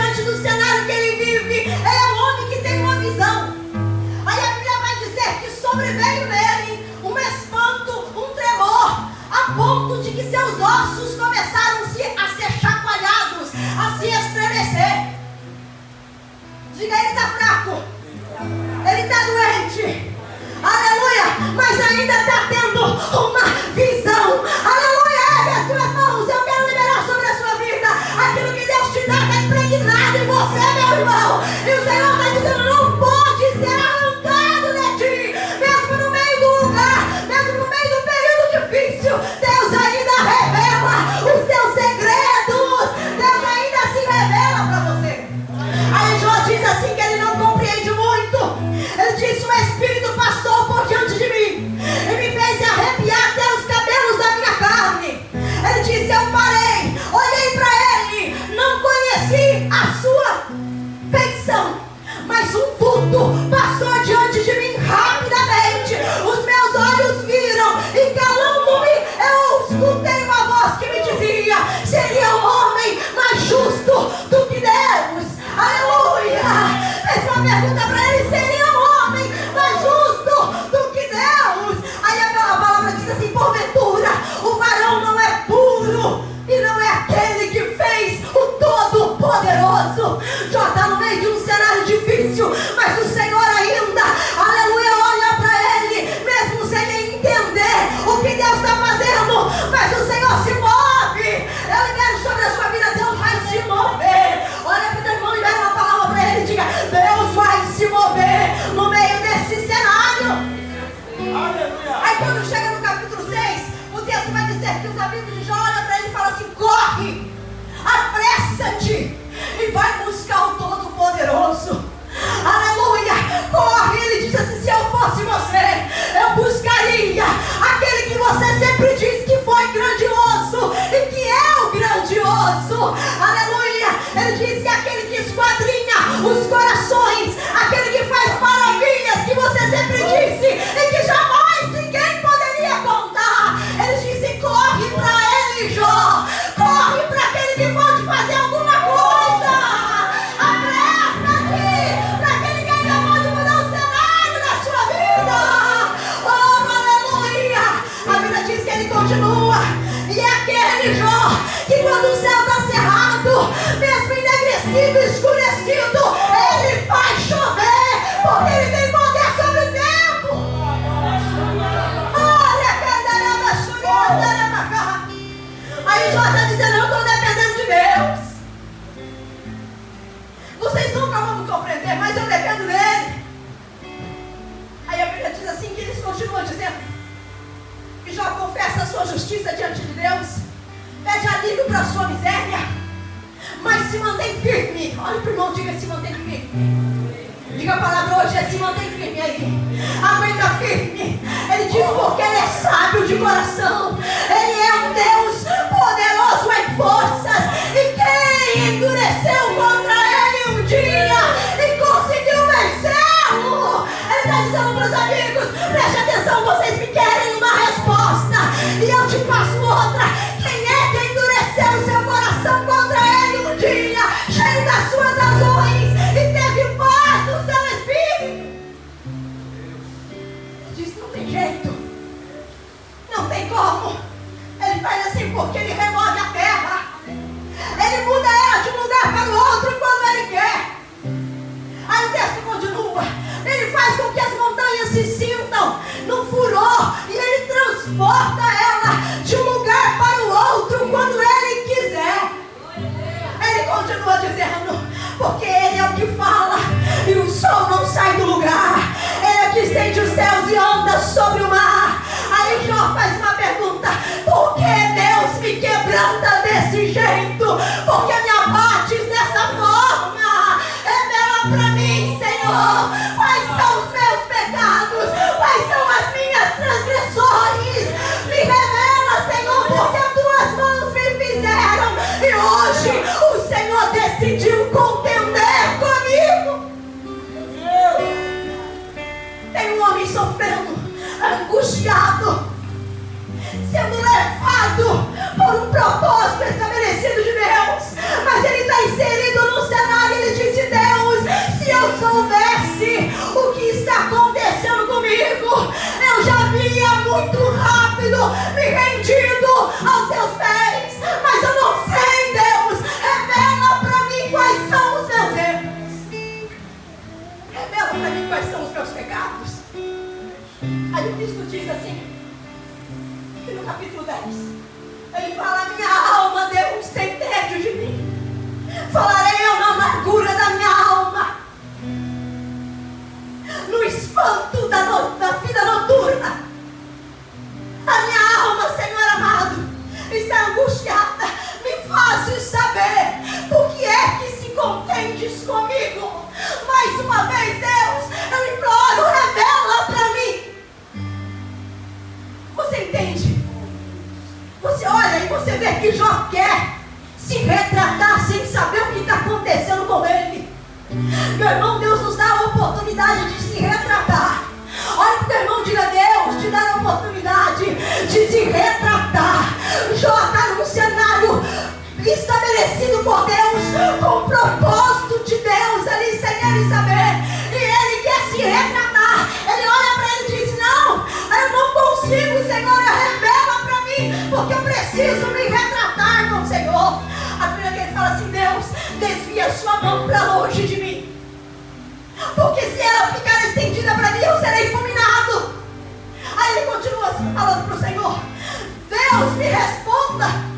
diante do cenário que ele vive, ele é um homem que tem uma visão. Aí a Bíblia vai dizer que sobreveio nele um espanto, um tremor, a ponto de que seus ossos começaram a ser chacoalhados, a se estremecer. Diga, ele está fraco, ele está doente, aleluia, mas ainda está tendo uma visão, aleluia. Ergue as tuas mãos, eu quero liberar sobre a sua vida aquilo que Deus te dá, está impregnado em você, meu irmão, e o Senhor está dizendo, não pode ser arrancado de ti, mesmo no meio do lugar, mesmo no meio do período difícil, Deus ainda revela os teus segredos, Deus ainda se revela para você. Aí Jó diz assim que ele não compreende muito. Ele disse, o Espírito passou por diante de mim e me fez arrepiar até os cabelos da minha carne. Ele disse, eu parei, olhei para ele, não conheci a sua feição, mas um vulto passou diante de mim rapidamente. Os meus olhos viram e calando-me, eu escutei uma voz que me dizia, seria um homem mais justo do que Deus. Aleluia! Fez uma pergunta para ele, seria um homem mais justo do que Deus? Aí a palavra diz assim, porventura, o varão não é puro e não é aquele que fez o Todo-Poderoso. Já está no meio de um cenário difícil, mas o Senhor ainda, aleluia, olha para ele, mesmo sem ele entender o que Deus está fazendo, mas o Senhor se move. Eu libero sobre a sua vida, Deus vai se mover. Olha para o teu irmão, libera uma palavra para ele, diga, Deus vai se mover no meio desse cenário. Aleluia. Aí quando chega no capítulo 6, o texto vai dizer que os amigos de Jó olham para ele e falam assim, corre, apressa-te e vai buscar o Todo-Poderoso. Aleluia, corre. Ele diz assim, se eu fosse você, eu buscaria aquele que você sempre diz que foi grandioso e que é o grandioso. Aleluia, ele diz que aquele que esquadrinha os corações, aquele que faz maravilhas que você sempre disse e que jamais ninguém poderia contar. Ele disse, corre para ele, Jó, corre para aquele que pode fazer alguma coisa. Apressa-te para aquele que ainda pode mudar o cenário da sua vida. Oh, aleluia. A Bíblia diz que ele continua, e é aquele Jó que quando o céu está cerrado, mesmo enegrecido, escurecido, ele faz chover, porque ele tem poder sobre o tempo. Olha, aí Jó está dizendo, eu estou dependendo de Deus. Vocês nunca vão me compreender, mas eu dependo dele. Aí a Bíblia diz assim, que eles continuam dizendo que Jó confessa a sua justiça diante de Deus, pede alívio para a sua miséria, mas se mantém firme. Olha para o irmão, diga, se mantém firme. Diga a palavra hoje, se mantém firme aí. Aguenta firme. Ele diz porque ele é sábio de coração. Ele é um Deus poderoso em forças. E quem endureceu contra ele um dia e conseguiu vencê-lo? Ele está dizendo para os amigos, preste atenção, vocês me querem uma resposta e eu te faço outra. Quem é que endureceu o seu coração contra ele um dia, cheio das suas razões, e teve paz no seu espírito? Ele diz, não tem jeito, não tem como. Ele faz assim porque ele remove a terra, ele muda ela de um lugar para o outro quando ele quer. Aí o texto continua, ele faz com que as montanhas se sintam no furor e ele transporta ela de um lugar para o outro quando ele quiser. Ele continua dizendo, porque ele é o que fala e o sol não sai do lugar, ele é que estende os céus e anda sobre o mar. Aí Jó faz uma pergunta, por que Deus me quebranta desse jeito? Por que me abates dessa forma? Revela para mim, Senhor, quais são os meus pecados, quais são as minhas transgressões. Me revela, Senhor, porque as tuas mãos me fizeram e hoje o Senhor decidiu contender comigo. Tem um homem sofrendo, angustiado, diz assim, que no capítulo 10, ele fala: minha alma, Deus, tem tédio de mim. Falarei eu na amargura da minha alma, no espanto da vida noturna. A minha alma, Senhor amado, está angustiada. Me fazes saber por que é que se contendes comigo. Mais uma vez, Deus, eu imploro, revela para mim. Você entende? Você olha e você vê que Jó quer se retratar sem saber o que está acontecendo com ele. Meu irmão, Deus nos dá a oportunidade de se retratar. Olha para o teu irmão, diga: Deus te dá a oportunidade de se retratar. Jó está num cenário estabelecido por Deus, com o propósito de Deus ali, sem ele saber. E ele quer se retratar. Ele olha para ele e diz: não, eu não consigo, Senhor, revela para mim, porque eu preciso me retratar com o Senhor. A Bíblia que ele fala assim: Deus, desvia sua mão para longe de mim, porque se ela ficar estendida para mim, eu serei fulminado. Aí ele continua assim, falando para o Senhor: Deus, me responda.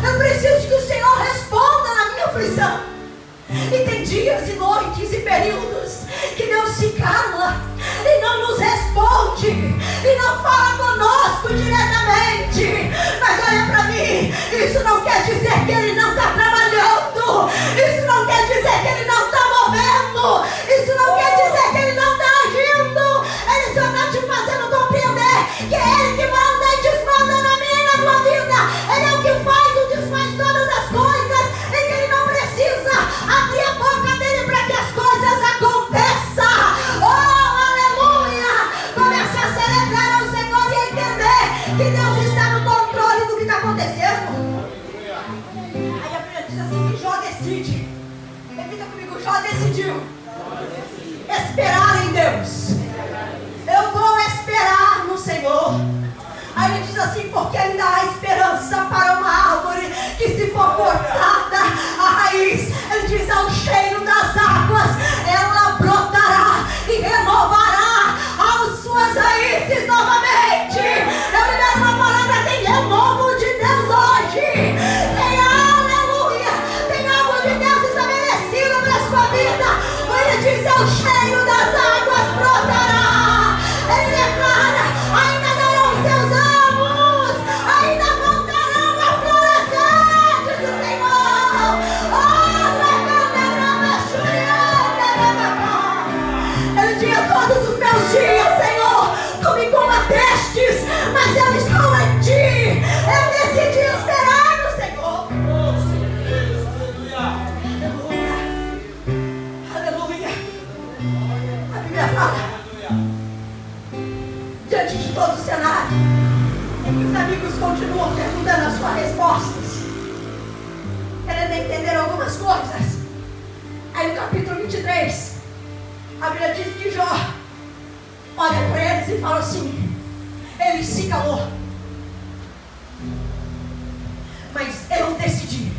Eu preciso que o Senhor responda na minha aflição. E tem dias e noites e períodos que Deus se cala e não nos responde e não fala conosco diretamente. Mas olha para mim, isso não quer dizer que Ele não está trabalhando. Isso não quer dizer que Ele não está movendo. Isso não quer dizer que Ele não está agindo. Ele só está te fazendo compreender que é Ele que manda e desmanda na minha e na tua vida. Ele é o que faz o desfaz todas as coisas, e que Ele não precisa abrir a boca dele para que as coisas aconteçam. Oh, aleluia! Comece a celebrar ao Senhor e a entender que Deus está no controle do que está acontecendo. Aí a Bíblia diz assim que Jó decide. Repita comigo: Jó decidiu esperar em Deus. Eu vou esperar no Senhor. Aí ele diz assim: porque ainda há esperança para uma árvore que, se for cortada a raiz, ele diz, ao cheiro das águas, ela brotará e renovará as suas raízes novamente. Eu libero uma palavra: tem é novo de Deus hoje. Tem aleluia. Tem algo de Deus estabelecido para a sua vida. Ele diz: ao cheiro das águas brotará. Ele declara: ainda darão seus amos, ainda voltarão a florescer, diz o Senhor. Ele diz: todos os meus dias, Senhor, tu me combatestes, mas eu estou em ti. Eu decidi esperar no Senhor. Aleluia. A Bíblia fala, diante de todo o cenário, em que os amigos continuam perguntando as suas respostas, querendo entender algumas coisas. Aí no capítulo 23, a Bíblia diz que Jó olha para eles e fala assim: ele se calou, mas eu decidi,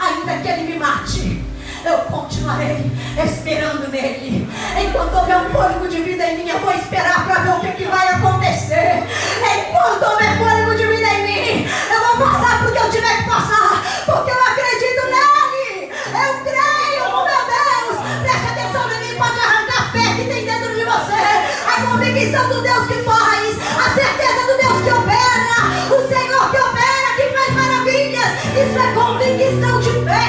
ainda que ele me mate, eu continuarei esperando nele. Enquanto houver um fôlego de vida em mim, eu vou esperar para ver o que vai acontecer. Enquanto houver fôlego de vida em mim, eu vou passar porque eu tiver que passar, porque eu acredito nele. Eu creio no meu Deus. Preste atenção em mim, pode arrancar a fé que tem dentro de você, a convicção do Deus que faz, a certeza do Deus que opera, o Senhor que opera, que faz maravilhas. Isso é convicção de fé.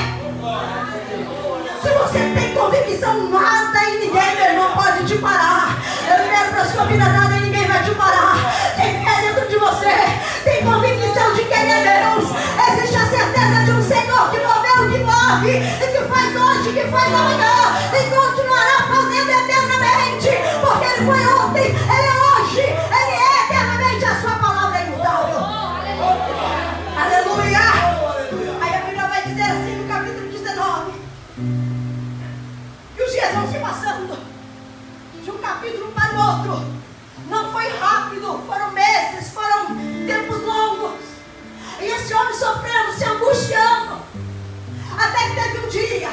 Se você tem convicção, nada e ninguém, meu irmão, pode te parar. Eu libero para a sua vida, nada e ninguém vai te parar. Tem fé dentro de você, tem convicção de quem é Deus. Existe a certeza de um Senhor que moveu, que move, e que faz hoje, que faz amanhã, e continuará fazendo eternamente, porque Ele foi ontem, Ele é hoje, Ele é eternamente. A sua palavra é imutável. Aleluia. Aí a Bíblia vai dizer assim no capítulo 19, que os dias vão se passando de um capítulo para o outro. Não foi rápido, foram meses, foram tempos longos. E esse homem sofrendo, se angustiando, até que teve um dia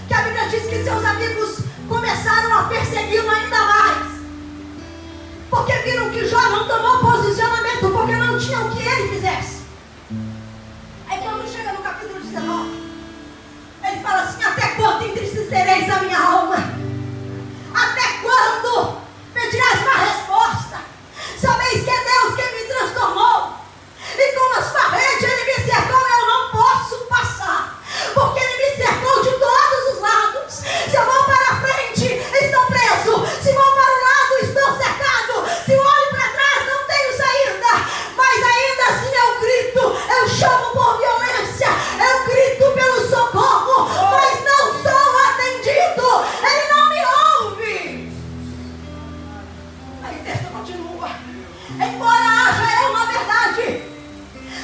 que a Bíblia diz que seus amigos começaram a persegui-lo ainda mais, porque viram que Jó diz a minha alma: até quando pedirás uma resposta? Sabeis que é Deus quem me transformou, e como as paredes Ele me cercou, eu não posso passar, porque Ele me cercou de todos os lados. Se eu vou para a frente, estou preso. Se vou para o lado, estou cercado. Se olho para trás, não tenho saída. Mas ainda assim eu grito, eu chamo por violência, eu grito pelo socorro, mas não sou atendido. Ele não me ouve. Aí o texto continua: embora haja eu uma verdade,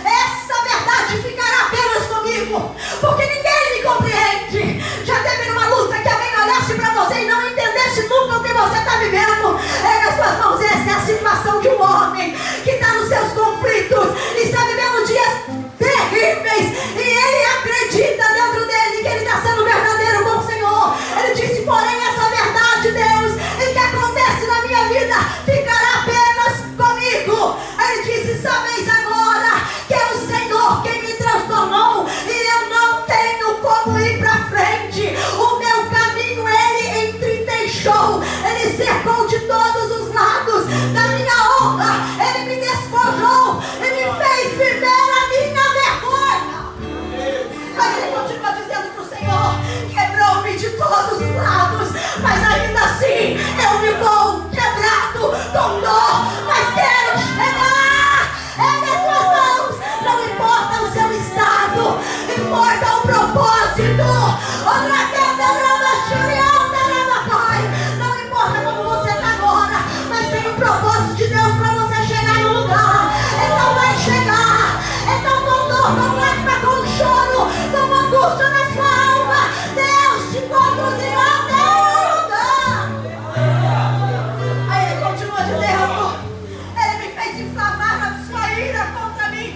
essa verdade ficará apenas comigo, porque ninguém me compreende. Já teve numa luta que alguém olhasse para você e não entendesse nunca o que você está vivendo? Nas suas mãos, essa é a situação de um homem que está nos seus conflitos, está vivendo dias terríveis, e ele acredita dentro dele que ele está sendo verdadeiro com o Senhor. Ele disse: porém essa verdade, Deus, e que acontece na minha vida, ficará apenas comigo. Ele disse: sabeis agora que é o Senhor quem me transformou, e eu não tenho como ir para frente. O meu caminho Ele entrinchou, Ele cercou de todos os lados da minha honra, Ele me despojou e me fez viver a minha vergonha. Mas Ele continua dizendo para o Senhor: quebrou-me de todos os lados, mas ainda assim eu me vou quebrado, com dor, mas quero chegar. É nas suas mãos. Não importa o seu estado, importa o propósito. Não importa como você está agora, mas tem um propósito de Deus para você chegar no lugar. Então vai chegar. Então com dor, com lágrima, com choro, com angústia na sua alma, Deus te conduzirá até o lugar. Aí ele continua dizendo: Ele me fez inflamar na sua ira contra mim,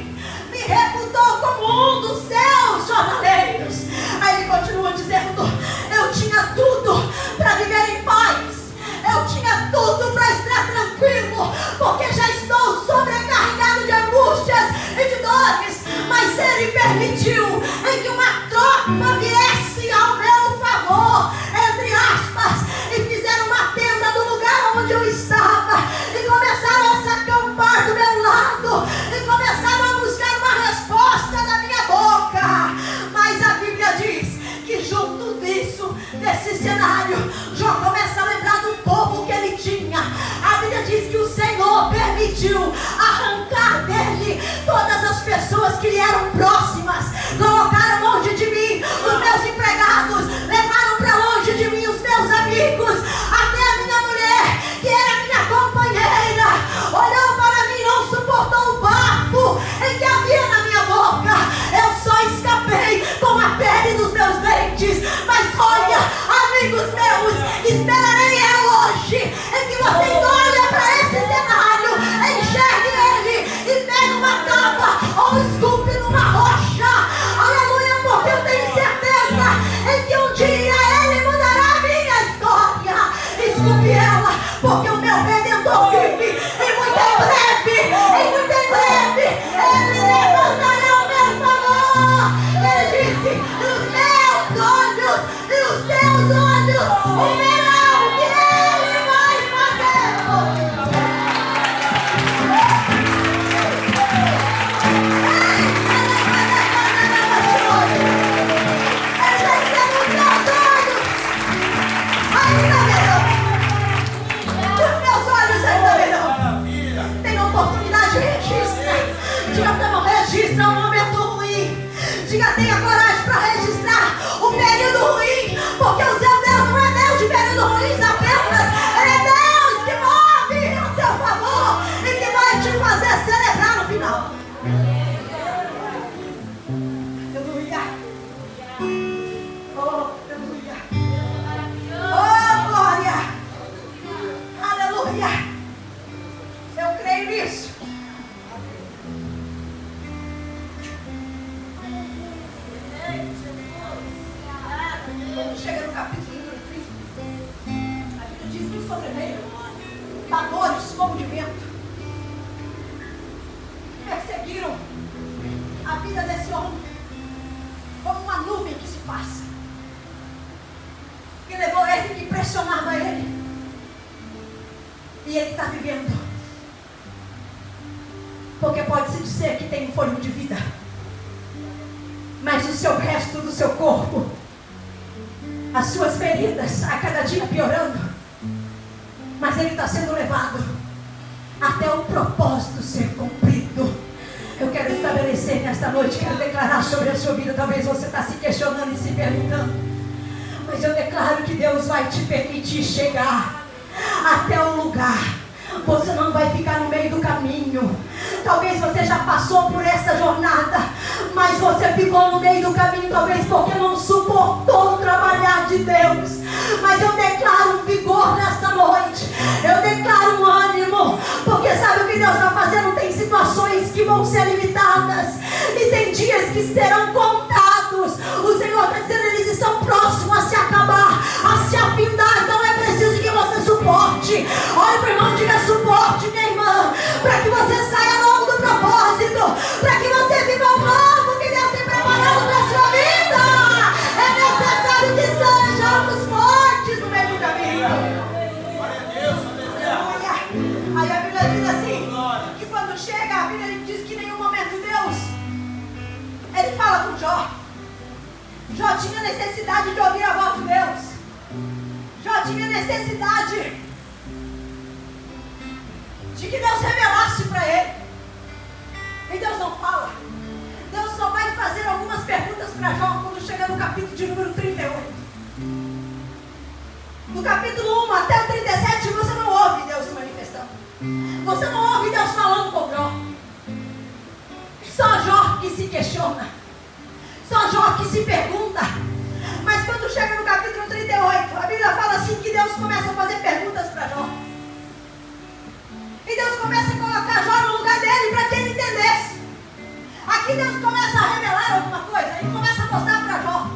me reputou como um dos seus jornaleiros. Aí ele continua dizendo: eu tinha tudo para viver em paz, eu tinha tudo para estar tranquilo, porque já estou sobrecarregado de angústias e de dores, mas Ele permitiu em que uma tropa viesse ao meu favor, entre aspas, e fizeram uma tenda no lugar onde eu estava, e começaram a se acampar do meu lado, e começaram a buscar uma resposta da minha boca. Mas a Bíblia diz que junto disso, desse cenário, Jó começa a lembrar do povo que ele tinha. A Bíblia diz que o Senhor permitiu arrancar dele todas as pessoas que lhe eram próximas, colocaram longe de mim os meus empregados, levaram para longe de mim os meus amigos, até a minha mulher, que era minha companheira, olhou para mim e não suportou o bafo em que havia na minha boca. Eu só escapei com a pele dos meus dentes. Mas olha, amigos meus, esperarei eu hoje em que vocês olhem para esse cenário, enxerguem ele e peguem uma tábua ou esculpem numa rocha. Aleluia, porque eu tenho certeza em que um dia Ele mudará a minha história. Esculpe ela, porque o meu Redentor vive, e muito em breve Ele levantará o meu favor. Ele disse: os meus olhos e os teus olhos verão o que Ele vai fazer. Os meus olhos ainda verão. Tem oportunidade, registra. Diga para não registra um momento ruim. Diga: tenha coragem para registrar o período ruim, porque o seu Deus não é Deus de períodos ruins apenas. Ele é Deus que move a seu favor e que vai te fazer celebrar no final. Aleluia. Oh, aleluia. Oh, glória. Aleluia. Eu creio nisso. Quando chega no capítulo número 30, a Bíblia diz que sobreveio pavores como de vento, perseguiram a vida desse homem como uma nuvem que se passa, que que pressionava ele. E ele está vivendo. Porque pode-se dizer que tem um fôlego de vida, mas o seu resto do seu corpo, as suas feridas, a cada dia piorando. Mas ele está sendo levado até o propósito ser cumprido. Eu quero estabelecer nesta noite, quero declarar sobre a sua vida. Talvez você está se questionando e se perguntando, mas eu declaro que Deus vai te permitir chegar até o lugar. Você não vai ficar no meio do caminho. Talvez você já passou por essa jornada, mas você ficou no meio do caminho, talvez porque não suportou o trabalhar de Deus. Mas eu declaro um vigor nesta noite. Eu declaro um ânimo, porque sabe o que Deus está fazendo? Tem situações que vão ser limitadas e tem dias que serão contados. O Senhor está dizendo, eles estão próximos a se acabar, a se afindar. Então é preciso que você suporte. Olha para o irmão, diga suporte, minha irmã, para que você saia logo do propósito, para que você viva o novo que Deus tem preparado para a sua vida. É necessário que sejamos fortes no meio do caminho. Glória a Deus, aleluia. Aí a Bíblia diz assim, que quando chega, a Bíblia diz que em nenhum momento Deus, ele fala com Jó. Jó tinha necessidade de ouvir a voz de Deus. Jó tinha necessidade de que Deus revelasse para ele. E Deus não fala. Deus só vai fazer algumas perguntas para Jó quando chega no capítulo de número 38. No capítulo 1 até o 37 você não ouve Deus se manifestando. Você não ouve Deus falando com Jó. Só Jó que se questiona. Só Jó que se pergunta. Mas quando chega no capítulo 38, a Bíblia fala assim que Deus começa a fazer perguntas para Jó. E Deus começa a colocar Jó no lugar dele para que ele entendesse. Aqui Deus começa a revelar alguma coisa. Ele começa a mostrar para Jó.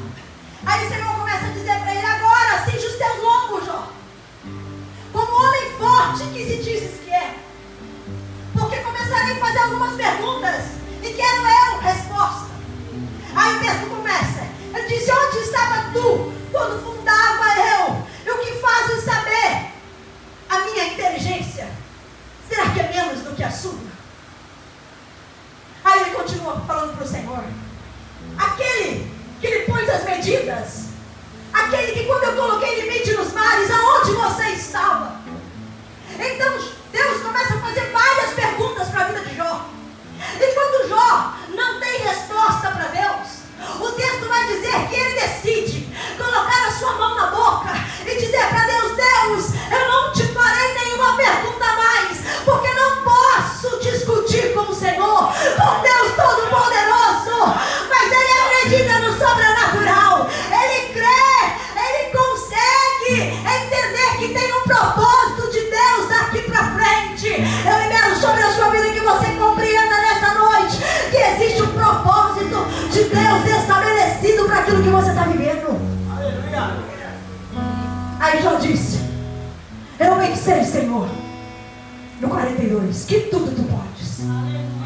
Aí o Senhor começa a dizer para ele, agora cinge os teus lombos, Jó, como homem forte que se dizes que é. Porque começarei a fazer algumas perguntas e quero eu resposta. Aí o texto começa. Ele disse, onde estava tu quando fundava eu? E o que fazes saber a minha inteligência? Será que é menos do que a sua? Aí ele continua falando para o Senhor, aquele que lhe pôs as medidas, aquele que quando eu coloquei limite nos mares, aonde você estava? Então Deus começa a fazer várias perguntas para a vida de Jó. E quando Jó não tem resposta para Deus, o texto vai dizer que ele decide colocar a sua mão na boca e dizer para Deus, Deus, eu não te farei nenhuma pergunta mais, porque não posso discutir com o Senhor, com Deus Todo-Poderoso. Mas ele acredita no sobrenatural, ele crê, ele consegue entender que tem um propósito de Deus daqui para frente. Eu libero sobre a sua vida que você compreenda nesta noite que existe um propósito de Deus estabelecido para aquilo que você está vivendo. Aleluia. Aí Jó disse, eu bem sei, Senhor, no 42, que tudo tu podes.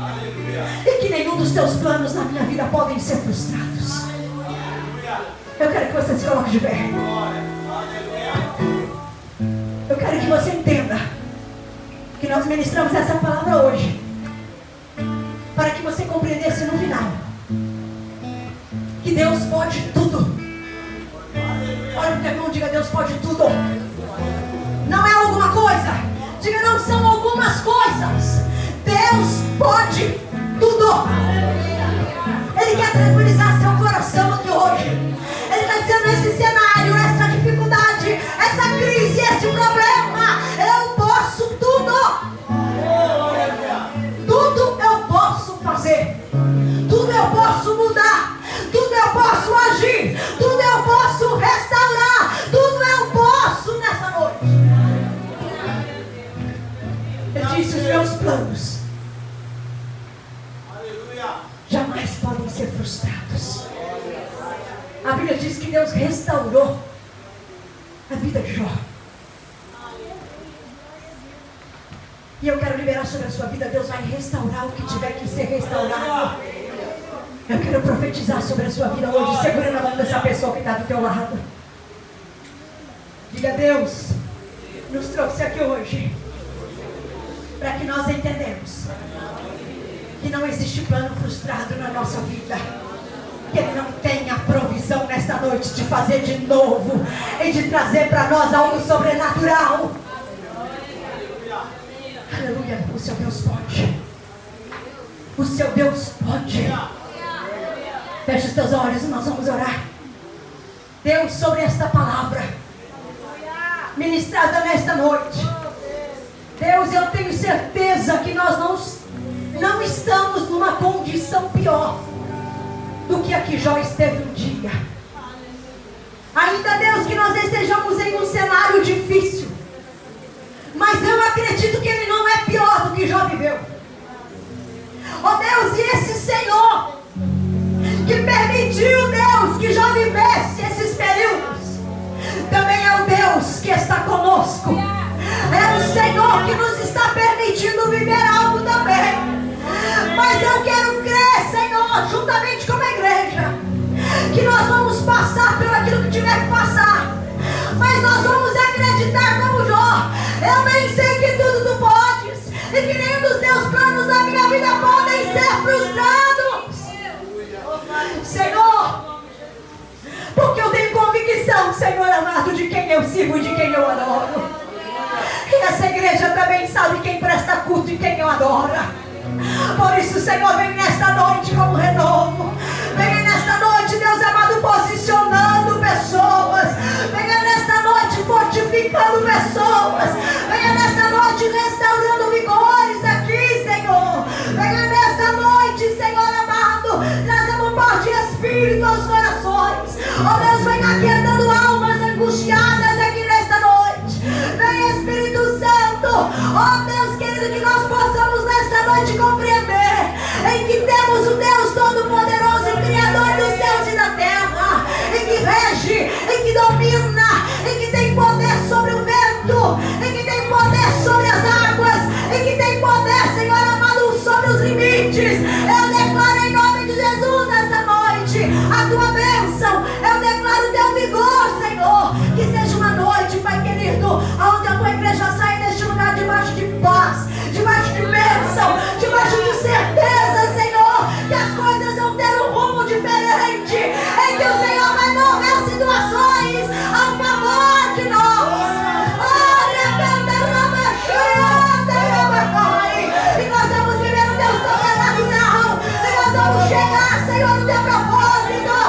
Aleluia. E que nenhum dos teus planos na minha vida podem ser frustrados. Aleluia. Eu quero que você se coloque de pé. Glória. Aleluia. Eu quero que você entenda que nós ministramos essa palavra hoje para que você compreendesse no final que Deus pode tudo. Olha para o teu irmão, diga, Deus pode tudo. Não é alguma coisa. Diga, não são algumas coisas. Deus pode tudo. Ele quer tranquilizar seu coração aqui hoje. Ele está dizendo, esse cenário, essa dificuldade, essa crise, esse problema, eu posso tudo. Tudo eu posso fazer. Tudo eu posso mudar. Tudo eu posso agir. Tudo eu posso restaurar. Tudo eu posso nessa noite. Ele disse, os meus planos jamais podem ser frustrados. A Bíblia diz que Deus restaurou a vida de Jó. E eu quero liberar sobre a sua vida, Deus vai restaurar o que tiver que ser restaurado. Eu quero profetizar sobre a sua vida hoje, segurando a mão dessa pessoa que está do teu lado. Diga: Deus nos trouxe aqui hoje para que nós entendamos que não existe plano frustrado na nossa vida. Que Ele não tem a provisão nesta noite de fazer de novo e de trazer para nós algo sobrenatural. Aleluia. O seu Deus pode. O seu Deus pode. Feche os teus olhos e nós vamos orar. Deus, sobre esta palavra ministrada nesta noite, Deus, eu tenho certeza que nós não estamos numa condição pior do que a que Jó esteve um dia. Ainda, Deus, que nós estejamos em um cenário difícil, mas eu acredito que ele não é pior do que Jó viveu. Oh Deus, e esse Senhor que permitiu, Deus, que Jó vivesse esses períodos, também é o Deus que está conosco. É o Senhor que nos está permitindo viver algo também. Mas eu quero crer, Senhor, juntamente com a igreja, que nós vamos passar pelo aquilo que tiver que passar, mas nós vamos acreditar como Jó. Eu bem sei que tudo tu podes, e que nenhum dos teus planos na minha vida podem ser frustrados, Senhor, porque eu tenho convicção, Senhor amado, de quem eu sigo e de quem eu adoro. E essa igreja também sabe quem presta culto e quem eu adoro. Por isso, Senhor, vem nesta noite como renovo. Venha nesta noite, Deus amado, posicionando pessoas. Venha nesta noite fortificando pessoas. Venha nesta noite restaurando vigores aqui, Senhor. Venha nesta noite, Senhor amado, trazendo um pão de espírito aos corações. Oh Deus, venha aquietando almas angustiadas aqui nesta noite. Venha, Espírito Santo. Oh Deus querido, que nós possamos nesta noite compreender em que temos o Deus Todo-Poderoso e Criador dos céus e da terra, em que rege, em que domina, em que tem poder sobre o vento, em que tem poder sobre as águas, em que tem poder, Senhor amado, sobre os limites. Eu declaro em nome de Jesus nesta noite a tua bênção. Eu declaro o teu vigor, Senhor. Que seja uma noite, Pai querido, onde a tua igreja saia deste lugar debaixo de paz, debaixo de bênção, debaixo de certeza, Senhor, que as coisas vão ter um rumo diferente, em que o Senhor vai mover situações a favor de nós. E nós vamos viver o teu sobrenatural, e nós vamos chegar, Senhor, no teu propósito.